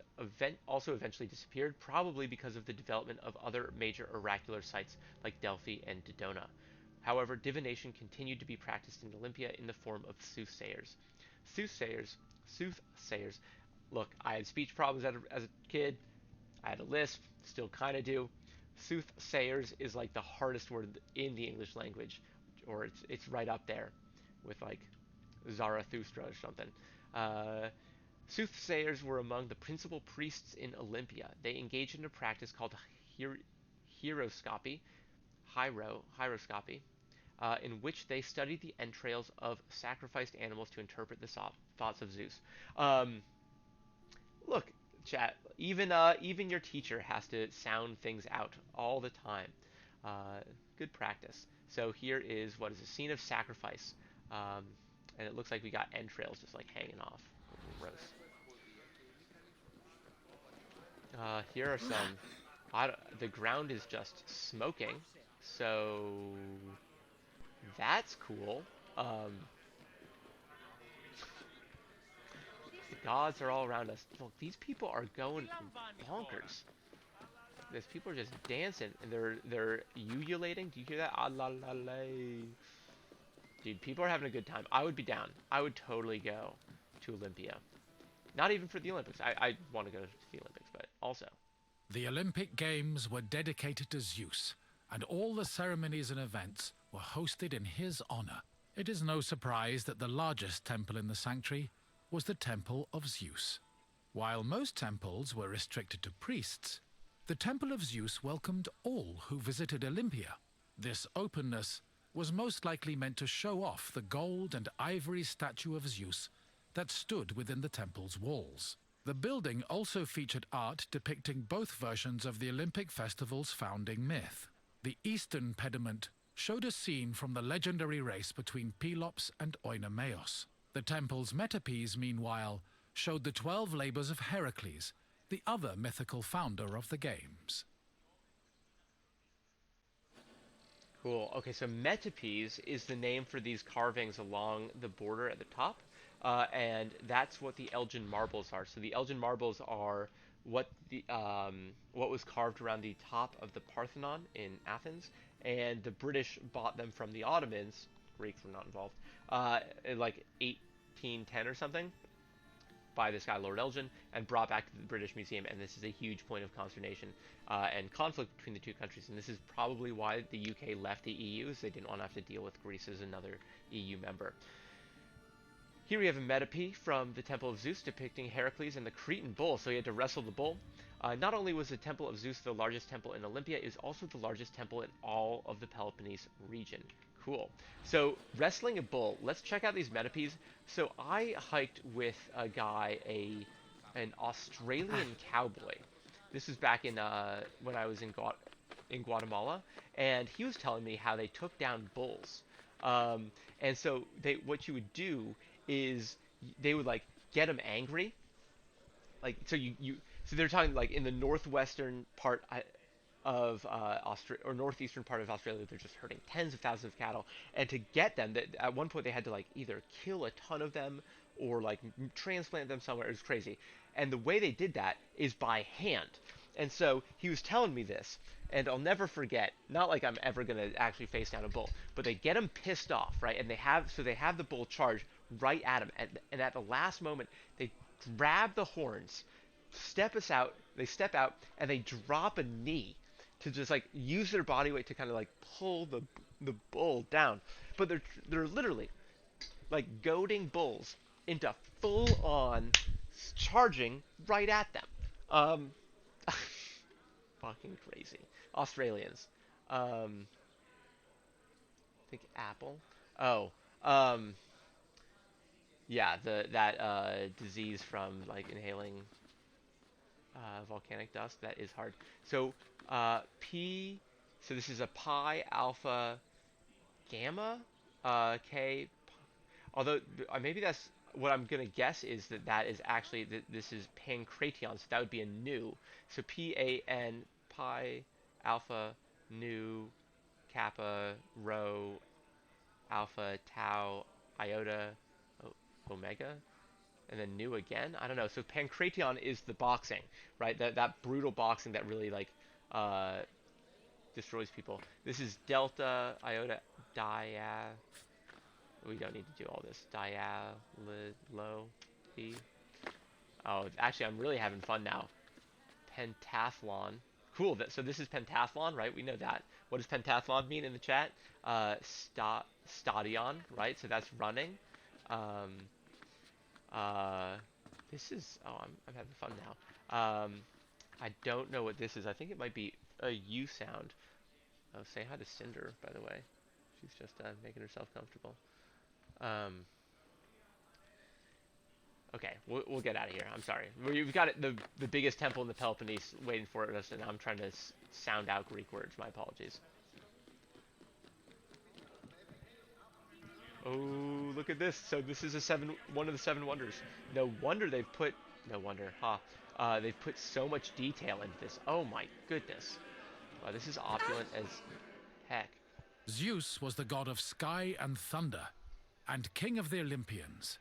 Speaker 1: also eventually disappeared, probably because of the development of other major oracular sites like Delphi and Dodona. However, divination continued to be practiced in Olympia in the form of soothsayers. Soothsayers, soothsayers. Look, I had speech problems as a kid. I had a lisp, still kind of do. Soothsayers is like the hardest word in the English language, or it's right up there with like Zarathustra or something. Uh, Soothsayers were among the principal priests in Olympia. They engaged in a practice called hieroscopy, hieroscopy, in which they studied the entrails of sacrificed animals to interpret the thoughts of Zeus. Um, Look, chat. Even your teacher has to sound things out all the time. Uh, Good practice. So here is what is a scene of sacrifice, um, and it looks like we got entrails just like hanging off. Gross. Here are some. The ground is just smoking, so that's cool. Um, the gods are all around us. Look, these people are going bonkers. These people are just dancing and they're ululating. Do you hear that? Ah la la la. Dude, people are having a good time. I would be down. I would totally go to Olympia. Not even for the Olympics. I want to go to the Olympics, but also.
Speaker 3: The Olympic Games were dedicated to Zeus, and all the ceremonies and events were hosted in his honor. It is no surprise that the largest temple in the sanctuary was the Temple of Zeus. While most temples were restricted to priests, the Temple of Zeus welcomed all who visited Olympia. This openness was most likely meant to show off the gold and ivory statue of Zeus that stood within the temple's walls. The building also featured art depicting both versions of the Olympic festival's founding myth. The eastern pediment showed a scene from the legendary race between Pelops and Oinomaos. The temple's metapiece, meanwhile, showed the 12 labors of Heracles, the other mythical founder of the games.
Speaker 1: Cool. Okay, so metopes is the name for these carvings along the border at the top, and that's what the Elgin marbles are. So the Elgin marbles are what was carved around the top of the Parthenon in Athens, and the British bought them from the Ottomans. Greeks were not involved. In like 1810 or something, by this guy Lord Elgin, and brought back to the British Museum, and this is a huge point of consternation and conflict between the two countries, and this is probably why the UK left the EU, is they didn't want to have to deal with Greece as another EU member. Here we have a metope from the Temple of Zeus depicting Heracles and the Cretan bull, so he had to wrestle the bull. Not only was the Temple of Zeus the largest temple in Olympia, it is also the largest temple in all of the Peloponnese region. Cool. So, wrestling a bull. Let's check out these metopes. So, I hiked with a guy, an Australian cowboy. This was back in when I was in Guatemala, and he was telling me how they took down bulls. And so, what you would do is they would like get them angry. Like so, so they're talking like in the northwestern part of or northeastern part of Australia. They're just herding tens of thousands of cattle, and to get them, at one point they had to like either kill a ton of them or like transplant them somewhere. It was crazy, and the way they did that is by hand. And so he was telling me this, and I'll never forget. Not like I'm ever gonna actually face down a bull, but they get him pissed off, right? And they have the bull charge right at him, and at the last moment they grab the horns, they step out, and they drop a knee to just like use their body weight to kind of like pull the bull down. But they're literally like goading bulls into full on charging right at them. Um, fucking crazy. Australians. I think apple. Oh, um, yeah, that disease from like inhaling volcanic dust. That is hard. So P. So this is a pi alpha gamma K. Although maybe that's what I'm gonna guess is that is actually this is pancration. So that would be a nu. So PAN pi alpha nu kappa rho alpha tau iota omega, and then nu again. I don't know. So pancration is the boxing, right? That brutal boxing that really like destroys people. This is delta iota dia. We don't need to do all this. Diallo B. Oh, actually, I'm really having fun now. Pentathlon. Cool. So this is pentathlon, right? We know that. What does pentathlon mean in the chat? Stadion, right? So that's running. This is. Oh, I'm having fun now. I don't know what this is. I think it might be a U sound. Oh, say hi to Cinder, by the way. She's just making herself comfortable. Okay, we'll get out of here. I'm sorry. We've got the biggest temple in the Peloponnese waiting for us, and I'm trying to sound out Greek words. My apologies. Oh, look at this. So this is one of the seven wonders. No wonder they've put they've put so much detail into this. Oh my goodness. Wow, this is opulent as heck.
Speaker 3: Zeus was the god of sky and thunder, and king of the Olympians.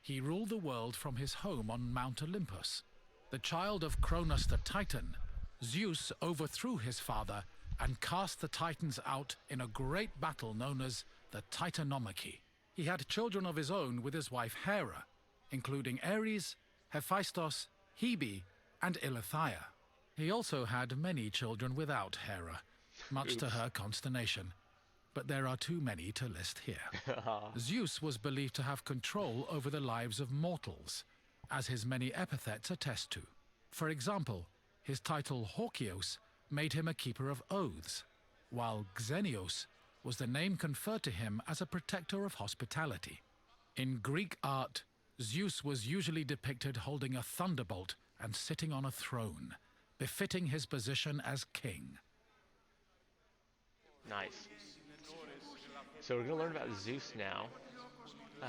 Speaker 3: He ruled the world from his home on Mount Olympus. The child of Cronus the Titan, Zeus overthrew his father and cast the Titans out in a great battle known as the Titanomachy. He had children of his own with his wife Hera, including Ares, Hephaestus, Hebe, and Eileithyia. He also had many children without Hera, much to her consternation. But there are too many to list here. Zeus was believed to have control over the lives of mortals, as his many epithets attest to. For example, his title Horkios made him a keeper of oaths, while Xenios was the name conferred to him as a protector of hospitality. In Greek art, Zeus was usually depicted holding a thunderbolt and sitting on a throne, befitting his position as king.
Speaker 1: Nice. So we're going to learn about Zeus now. I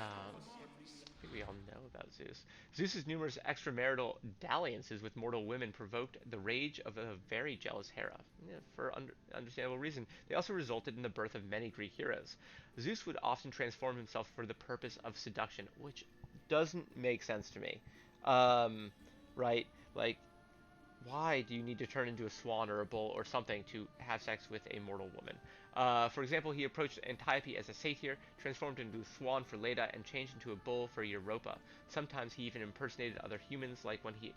Speaker 1: think we all know about Zeus. Zeus's numerous extramarital dalliances with mortal women provoked the rage of a very jealous Hera, for understandable reason. They also resulted in the birth of many Greek heroes. Zeus would often transform himself for the purpose of seduction, which doesn't make sense to me. Right? Like, why do you need to turn into a swan or a bull or something to have sex with a mortal woman? For example, he approached Antiope as a satyr, transformed into a swan for Leda, and changed into a bull for Europa. Sometimes he even impersonated other humans, like when he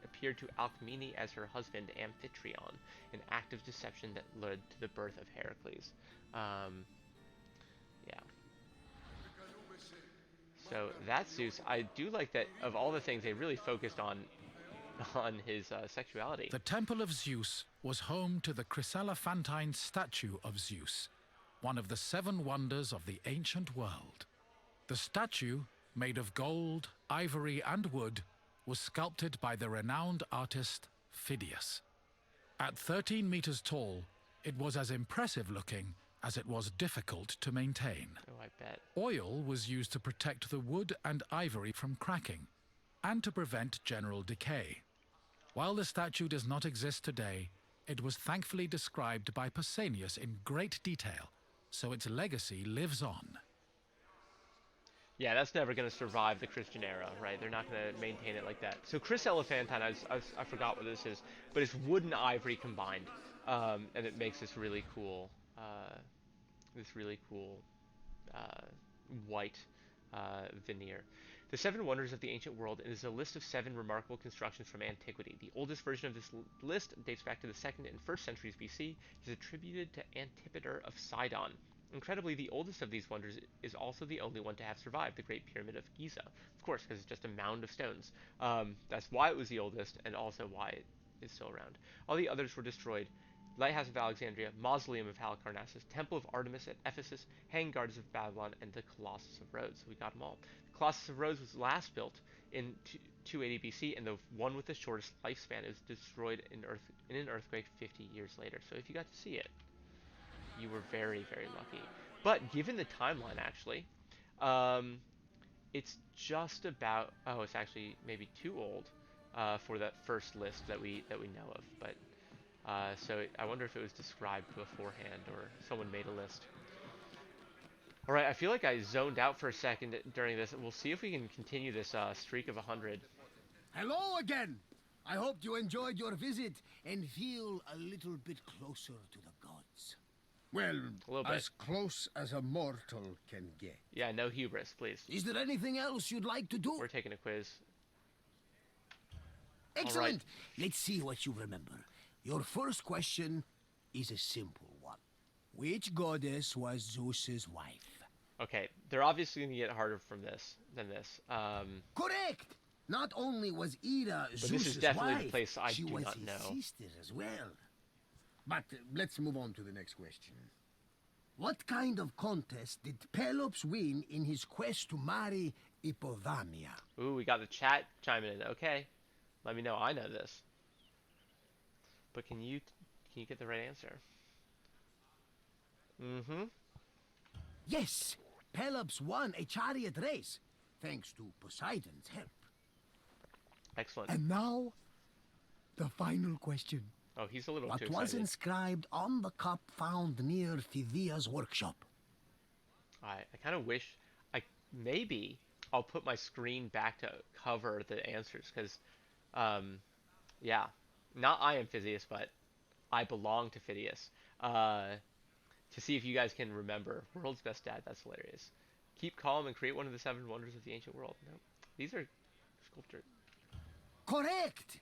Speaker 1: appeared to Alcmene as her husband Amphitryon, an act of deception that led to the birth of Heracles. Yeah. So that's Zeus. I do like that of all the things they really focused on his sexuality.
Speaker 3: The Temple of Zeus was home to the chryselephantine statue of Zeus, one of the seven wonders of the ancient world. The statue, made of gold, ivory, and wood, was sculpted by the renowned artist Phidias. At 13 meters tall, it was as impressive looking as it was difficult to maintain.
Speaker 1: Oh, I bet.
Speaker 3: Oil was used to protect the wood and ivory from cracking, and to prevent general decay. While the statue does not exist today, it was thankfully described by Pausanias in great detail, so its legacy lives on.
Speaker 1: Yeah, that's never going to survive the Christian era, right? They're not going to maintain it like that. So Chris Elephantine, I forgot what this is, but it's wood and ivory combined, and it makes this really cool uh, white veneer. The Seven Wonders of the Ancient World is a list of 7 remarkable constructions from antiquity. The oldest version of this list dates back to the 2nd and 1st centuries BC, is attributed to Antipater of Sidon. Incredibly, the oldest of these wonders is also the only one to have survived, the Great Pyramid of Giza. Of course, because it's just a mound of stones. That's why it was the oldest, and also why it is still around. All the others were destroyed. Lighthouse of Alexandria, Mausoleum of Halicarnassus, Temple of Artemis at Ephesus, Hanging Gardens of Babylon, and the Colossus of Rhodes. So we got them all. The Colossus of Rhodes was last built in 280 BC, and the one with the shortest lifespan is destroyed in an earthquake 50 years later. So if you got to see it, you were very, very lucky. But given the timeline, actually, um, it's just about. Oh, it's actually maybe too old for that first list that we know of. But so I wonder if it was described beforehand or someone made a list. All right, I feel like I zoned out for a second during this. We'll see if we can continue this streak of 100.
Speaker 2: Hello again. I hope you enjoyed your visit and feel a little bit closer to the gods. Well,
Speaker 1: A little bit.
Speaker 2: as close as a mortal can get.
Speaker 1: Yeah, no hubris, please.
Speaker 2: Is there anything else you'd like to do?
Speaker 1: We're taking a quiz.
Speaker 2: Excellent. Let's see what you remember. Your first question is a simple one. Which goddess was Zeus's wife?
Speaker 1: Okay, they're obviously going to get harder than this.
Speaker 2: Correct. Not only was Ida
Speaker 1: But this
Speaker 2: Zeus's
Speaker 1: is definitely
Speaker 2: wife,
Speaker 1: the place I
Speaker 2: she
Speaker 1: do
Speaker 2: was
Speaker 1: not
Speaker 2: his
Speaker 1: know.
Speaker 2: sister as well. But let's move on to the next question. What kind of contest did Pelops win in his quest to marry Hippodamia?
Speaker 1: Ooh, we got the chat chiming in. Okay, let me know. I know this. But can you get the right answer? Mm-hmm.
Speaker 2: Yes, Pelops won a chariot race, thanks to Poseidon's help.
Speaker 1: Excellent.
Speaker 2: And now, the final question.
Speaker 1: Oh, he's a little too
Speaker 2: What
Speaker 1: excited.
Speaker 2: was inscribed on the cup found near Phidias' workshop?
Speaker 1: I kind of wish maybe I'll put my screen back to cover the answers because, yeah, not I am Phidias, but I belong to Phidias. To see if you guys can remember. World's best dad. That's hilarious. Keep calm and create one of the 7 wonders of the ancient world. No, these are sculptured.
Speaker 2: Correct.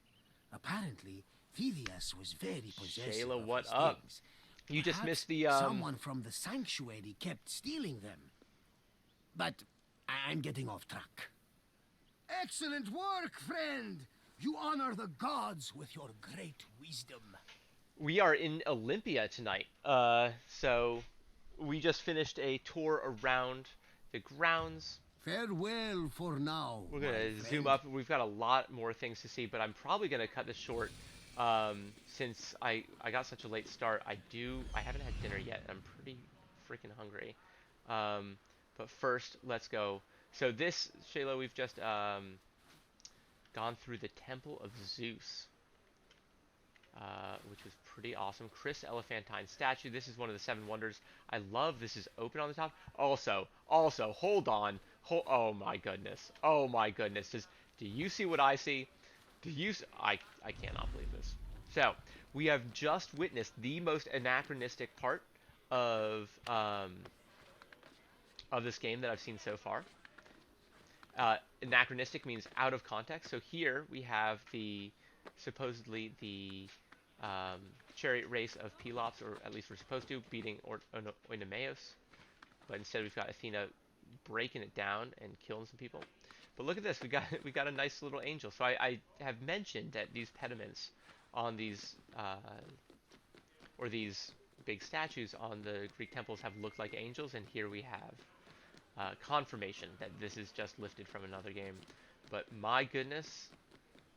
Speaker 2: Apparently, Phidias was very possessive
Speaker 1: Shayla,
Speaker 2: of
Speaker 1: what
Speaker 2: his
Speaker 1: up?
Speaker 2: things.
Speaker 1: You just
Speaker 2: Perhaps
Speaker 1: missed the
Speaker 2: someone from the sanctuary kept stealing them. But I'm getting off track. Excellent work, friend. You honor the gods with your great wisdom.
Speaker 1: We are in Olympia tonight. So we just finished a tour around the grounds.
Speaker 2: Farewell for now.
Speaker 1: We're gonna zoom up. We've got a lot more things to see, but I'm probably gonna cut this short since I got such a late start. I haven't had dinner yet. I'm pretty freaking hungry. But first, let's go. So this, Shayla, we've just gone through the Temple of Zeus. Which was pretty awesome. Chris Elephantine statue. This is one of the 7 wonders. I love this is open on the top. Also, hold on. Oh my goodness. Oh my goodness. Do you see what I see? I cannot believe this. So, we have just witnessed the most anachronistic part of this game that I've seen so far. Anachronistic means out of context. So here we have supposedly the chariot race of Pelops, or at least we're supposed to, beating Oenomaus. But instead we've got Athena breaking it down and killing some people. But look at this, we got a nice little angel. So I have mentioned that these pediments on these or these big statues on the Greek temples have looked like angels, and here we have confirmation that this is just lifted from another game. But my goodness,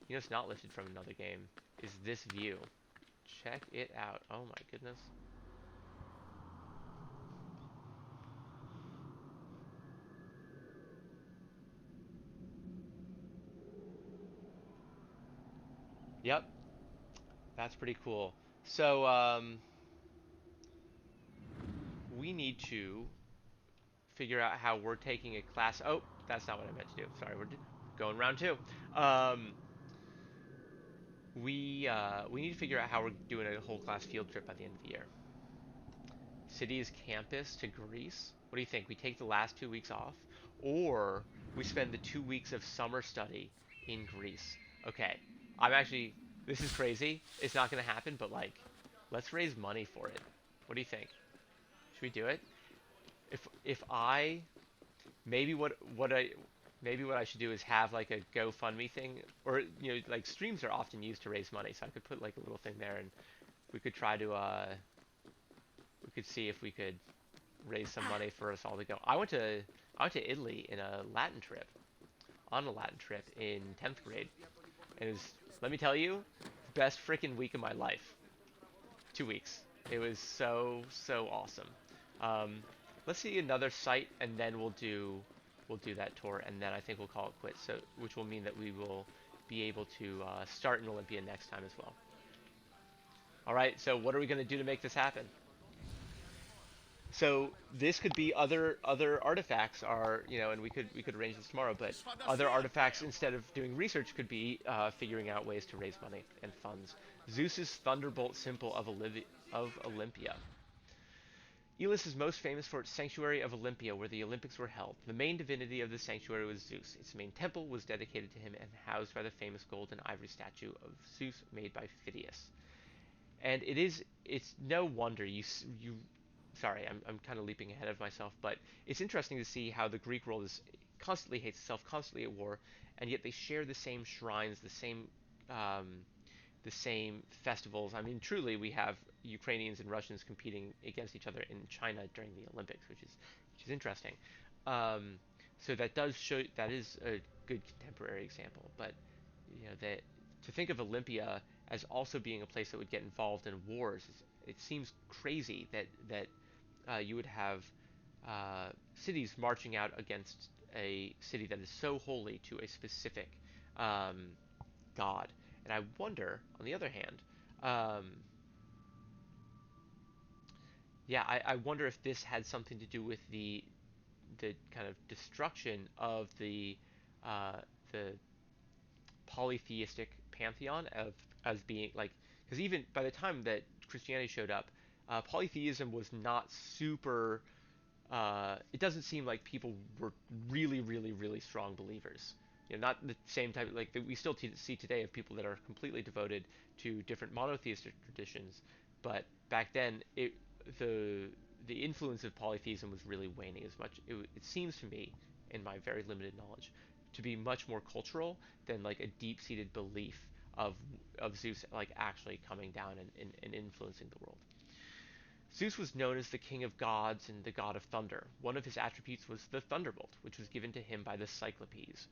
Speaker 1: you know it's not lifted from another game, is this view. Check it out. Oh my goodness. Yep. That's pretty cool. So we need to figure out how we're taking a class. Oh, that's not what I meant to do. Sorry, we're going round two. Um, we need to figure out how we're doing a whole class field trip by the end of the year. City's campus to Greece. What do you think? We take the last 2 weeks off, or we spend the 2 weeks of summer study in Greece? Okay, I'm actually. This is crazy. It's not gonna happen, but like, let's raise money for it. What do you think? Should we do it? If I maybe what I should do is have like a GoFundMe thing, or like streams are often used to raise money, so I could put like a little thing there, and we could try to we could see if we could raise some money for us all to go. I went to Italy in a Latin trip, on a Latin trip in 10th grade, and it was, let me tell you, best freaking week of my life. 2 weeks. It was so awesome. Um, let's see another site, and then we'll do that tour, and then I think we'll call it quits. So, which will mean that we will be able to start in Olympia next time as well. All right. So, what are we going to do to make this happen? So this could be other artifacts are and we could arrange this tomorrow. But other artifacts instead of doing research could be figuring out ways to raise money and funds. Zeus's thunderbolt symbol of Olympia. Elis is most famous for its sanctuary of Olympia, where the Olympics were held. The main divinity of the sanctuary was Zeus. Its main temple was dedicated to him and housed by the famous gold and ivory statue of Zeus made by Phidias. And it's no wonder you sorry, I'm kind of leaping ahead of myself, but it's interesting to see how the Greek world is constantly hates itself, constantly at war, and yet they share the same shrines, um, the same festivals. I mean, truly, we have Ukrainians and Russians competing against each other in China during the Olympics, which is interesting. Um, so that does show that is a good contemporary example. But that to think of Olympia as also being a place that would get involved in wars, it seems crazy that you would have cities marching out against a city that is so holy to a specific um, god. And I wonder, on the other hand, um, yeah, I wonder if this had something to do with the kind of destruction of uh, the polytheistic pantheon of as being like, because even by the time that Christianity showed up, polytheism was not super. It doesn't seem like people were really strong believers. Not the same type like that we still see today of people that are completely devoted to different monotheistic traditions, but back then the the influence of polytheism was really waning as much. It seems to me, in my very limited knowledge, to be much more cultural than like a deep-seated belief of of Zeus like actually coming down and influencing the world. Zeus was known as the king of gods and the god of thunder. One of his attributes was the thunderbolt, which was given to him by the Cyclopes.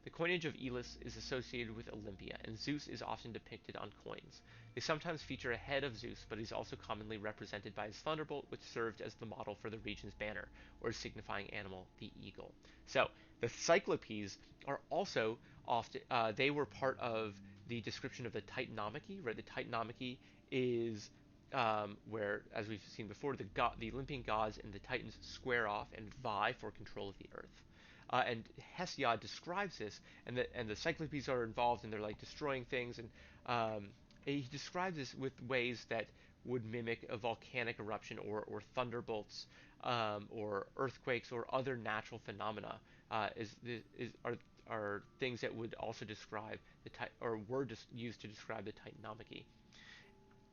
Speaker 1: The coinage of Elis is associated with Olympia, and Zeus is often depicted on coins. They sometimes feature a head of Zeus, but he's also commonly represented by his thunderbolt, which served as the model for the region's banner, or signifying animal, the eagle. So, the Cyclopes are also often, they were part of the description of the Titanomachy, right? The Titanomachy is where, as we've seen before, the Olympian gods and the Titans square off and vie for control of the earth. And Hesiod describes this, and the Cyclopes are involved, and they're like destroying things, and he describes this with ways that would mimic a volcanic eruption or thunderbolts or earthquakes or other natural phenomena. Are things that would also describe or were used to describe the Titanomachy.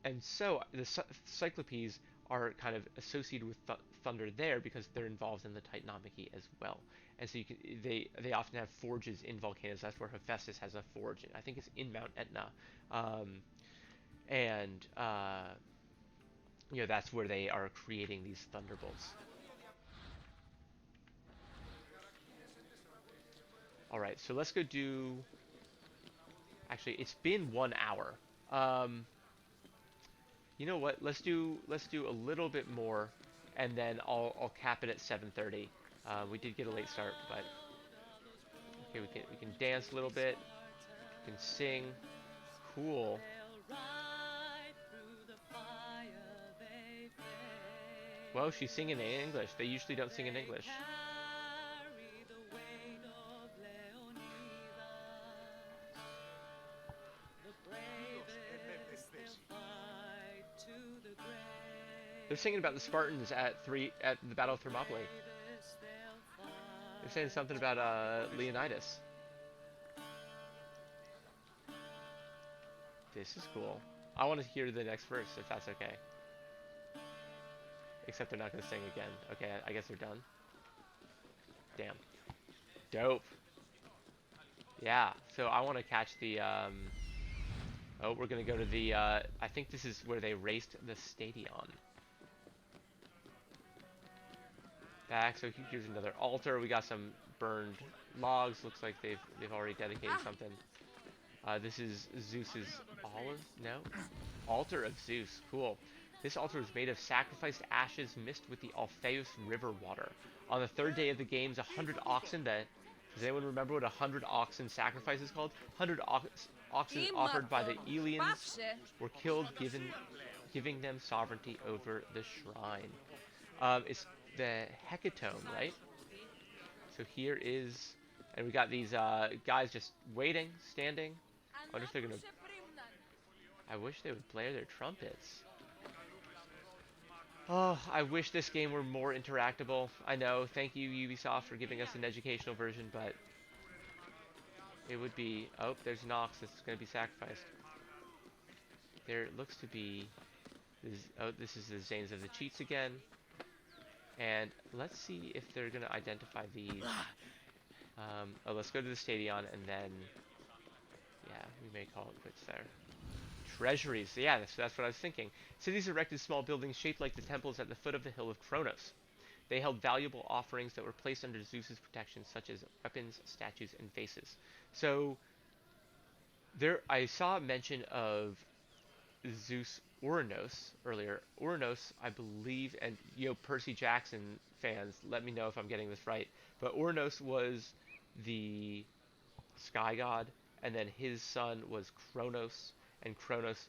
Speaker 1: And so the Cyclopes are kind of associated with thunder there because they're involved in the Titanomachy as well. And so they often have forges in volcanoes. That's where Hephaestus has a forge. I think it's in Mount Etna, um, and that's where they are creating these thunderbolts. All right, so let's go do. Actually, it's been 1 hour. Um, You know what? Let's do a little bit more, and then I'll cap it at 7:30. We did get a late start, but okay, we can dance a little bit. We can sing. Cool. Well, she's singing in English. They usually don't sing in English. They're singing about the Spartans at the Battle of Thermopylae. They're saying something about Leonidas. This is cool. I want to hear the next verse, if that's okay. Except they're not going to sing again. Okay, I guess they're done. Damn. Dope. Yeah, so I want to catch the, oh, we're going to go to the, I think this is where they raced the stadion. Back, so here's another altar. We got some burned logs. Looks like they've already dedicated something. This is Zeus's olive? No? Altar of Zeus. Cool. This altar was made of sacrificed ashes mixed with the Alpheus River water. On the third day of the games, 100 oxen that... Does anyone remember what 100 oxen sacrifice is called? 100 oxen offered by the Eleans were killed, giving them sovereignty over the shrine. It's the Hecatomb, right? So here is... And we got these guys just waiting, standing. I wonder if they're gonna... I wish they would blare their trumpets. Oh, I wish this game were more interactable. I know, thank you Ubisoft for giving us an educational version, but... It would be... Oh, there's an ox that's gonna be sacrificed. There looks to be... this is the Zanes of the Cheats again. And let's see if they're gonna identify these... oh, let's go to the stadion and then, yeah, we may call it quits there. Treasuries, yeah, that's what I was thinking. Cities erected small buildings shaped like the temples at the foot of the hill of Kronos. They held valuable offerings that were placed under Zeus's protection, such as weapons, statues, and vases. So, there, I saw a mention of Zeus Uranos earlier. Uranos, I believe, and Percy Jackson fans, let me know if I'm getting this right, but Uranos was the sky god, and then his son was Kronos, and Kronos,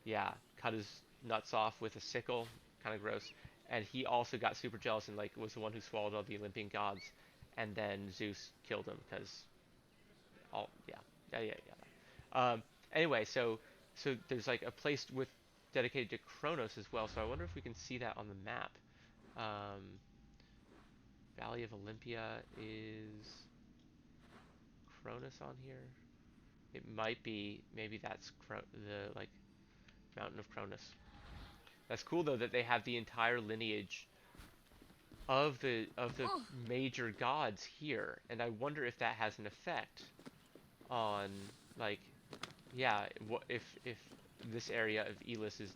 Speaker 1: yeah, cut his nuts off with a sickle, kind of gross, and he also got super jealous and like was the one who swallowed all the Olympian gods, and then Zeus killed him because, anyway, so there's like a place dedicated to Kronos as well, so I wonder if we can see that on the map. Valley of Olympia is Kronos on here? It might be, maybe that's the like Mountain of Kronos. That's cool though that they have the entire lineage of the major gods here, and I wonder if that has an effect on like, yeah, if this area of Elis is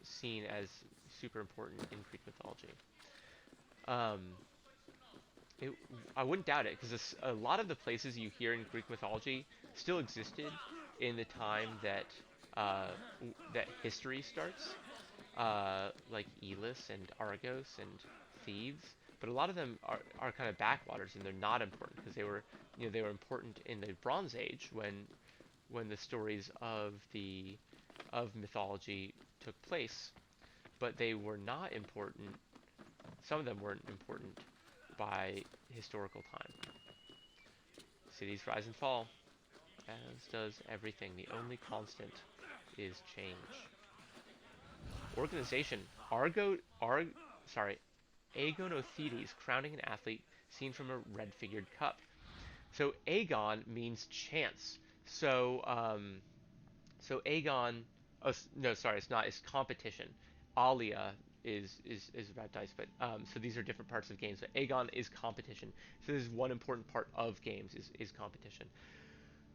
Speaker 1: seen as super important in Greek mythology. I wouldn't doubt it, because a lot of the places you hear in Greek mythology still existed in the time that that history starts, like Elis and Argos and Thebes. But a lot of them are kind of backwaters, and they're not important because they were important in the Bronze Age when the stories of mythology took place, but they were not important. Some of them weren't important by historical time. Cities rise and fall, as does everything. The only constant is change. Organization. Agonothetes crowning an athlete seen from a red-figured cup. So Agon means chance. So Agon. Oh no, sorry, it's not. It's competition. Alia is about dice, but so these are different parts of games. But Agon is competition. So this is one important part of games is competition.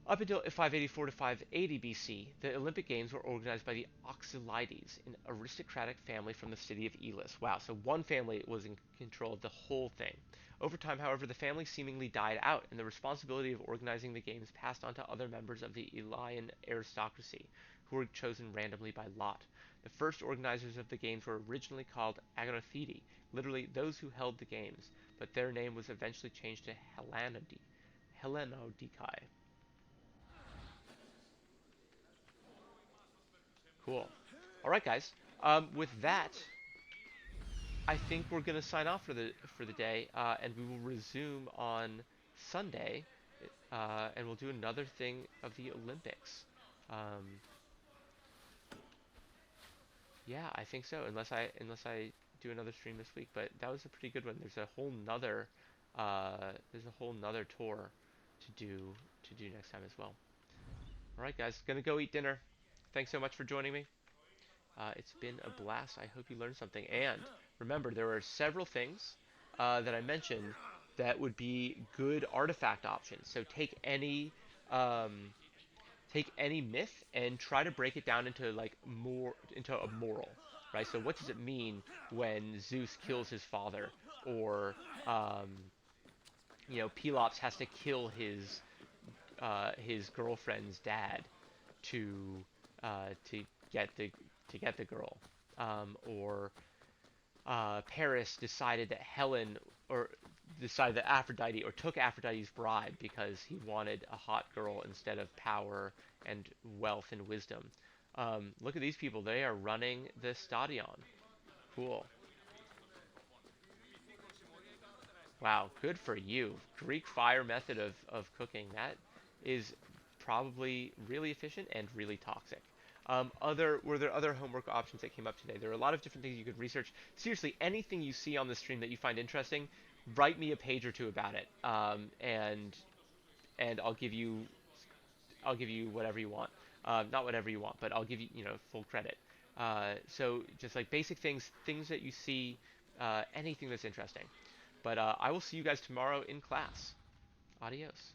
Speaker 1: Up until 584 to 580 BC, the Olympic Games were organized by the Oxylides, an aristocratic family from the city of Elis. Wow, so one family was in control of the whole thing. Over time, however, the family seemingly died out, and the responsibility of organizing the games passed on to other members of the Elian aristocracy, who were chosen randomly by lot. The first organizers of the games were originally called Agonotheti, literally those who held the games, but their name was eventually changed to Hellenodikai. Cool. All right, guys. With that, I think we're gonna sign off for the day, and we will resume on Sunday, and we'll do another thing of the Olympics. Um, yeah, I think so. Unless I do another stream this week, but that was a pretty good one. There's a whole nother tour to do next time as well. All right, guys, gonna go eat dinner. Thanks so much for joining me. It's been a blast. I hope you learned something. And remember, there are several things that I mentioned that would be good artifact options. So um, take any myth and try to break it down into like more into a moral, right? So what does it mean when Zeus kills his father, or um, Pelops has to kill his girlfriend's dad to to get the girl, or Paris decided that Helen or decided that Aphrodite or took Aphrodite's bride because he wanted a hot girl instead of power and wealth and wisdom. Look at these people; they are running the stadion. Cool. Wow, good for you. Greek fire method of cooking. That is probably really efficient and really toxic. Were there other homework options that came up today? There are a lot of different things you could research. Seriously, anything you see on the stream that you find interesting, write me a page or two about it, and I'll give you whatever you want. Not whatever you want, but I'll give you full credit. So just like basic things that you see, anything that's interesting. But I will see you guys tomorrow in class. Adios.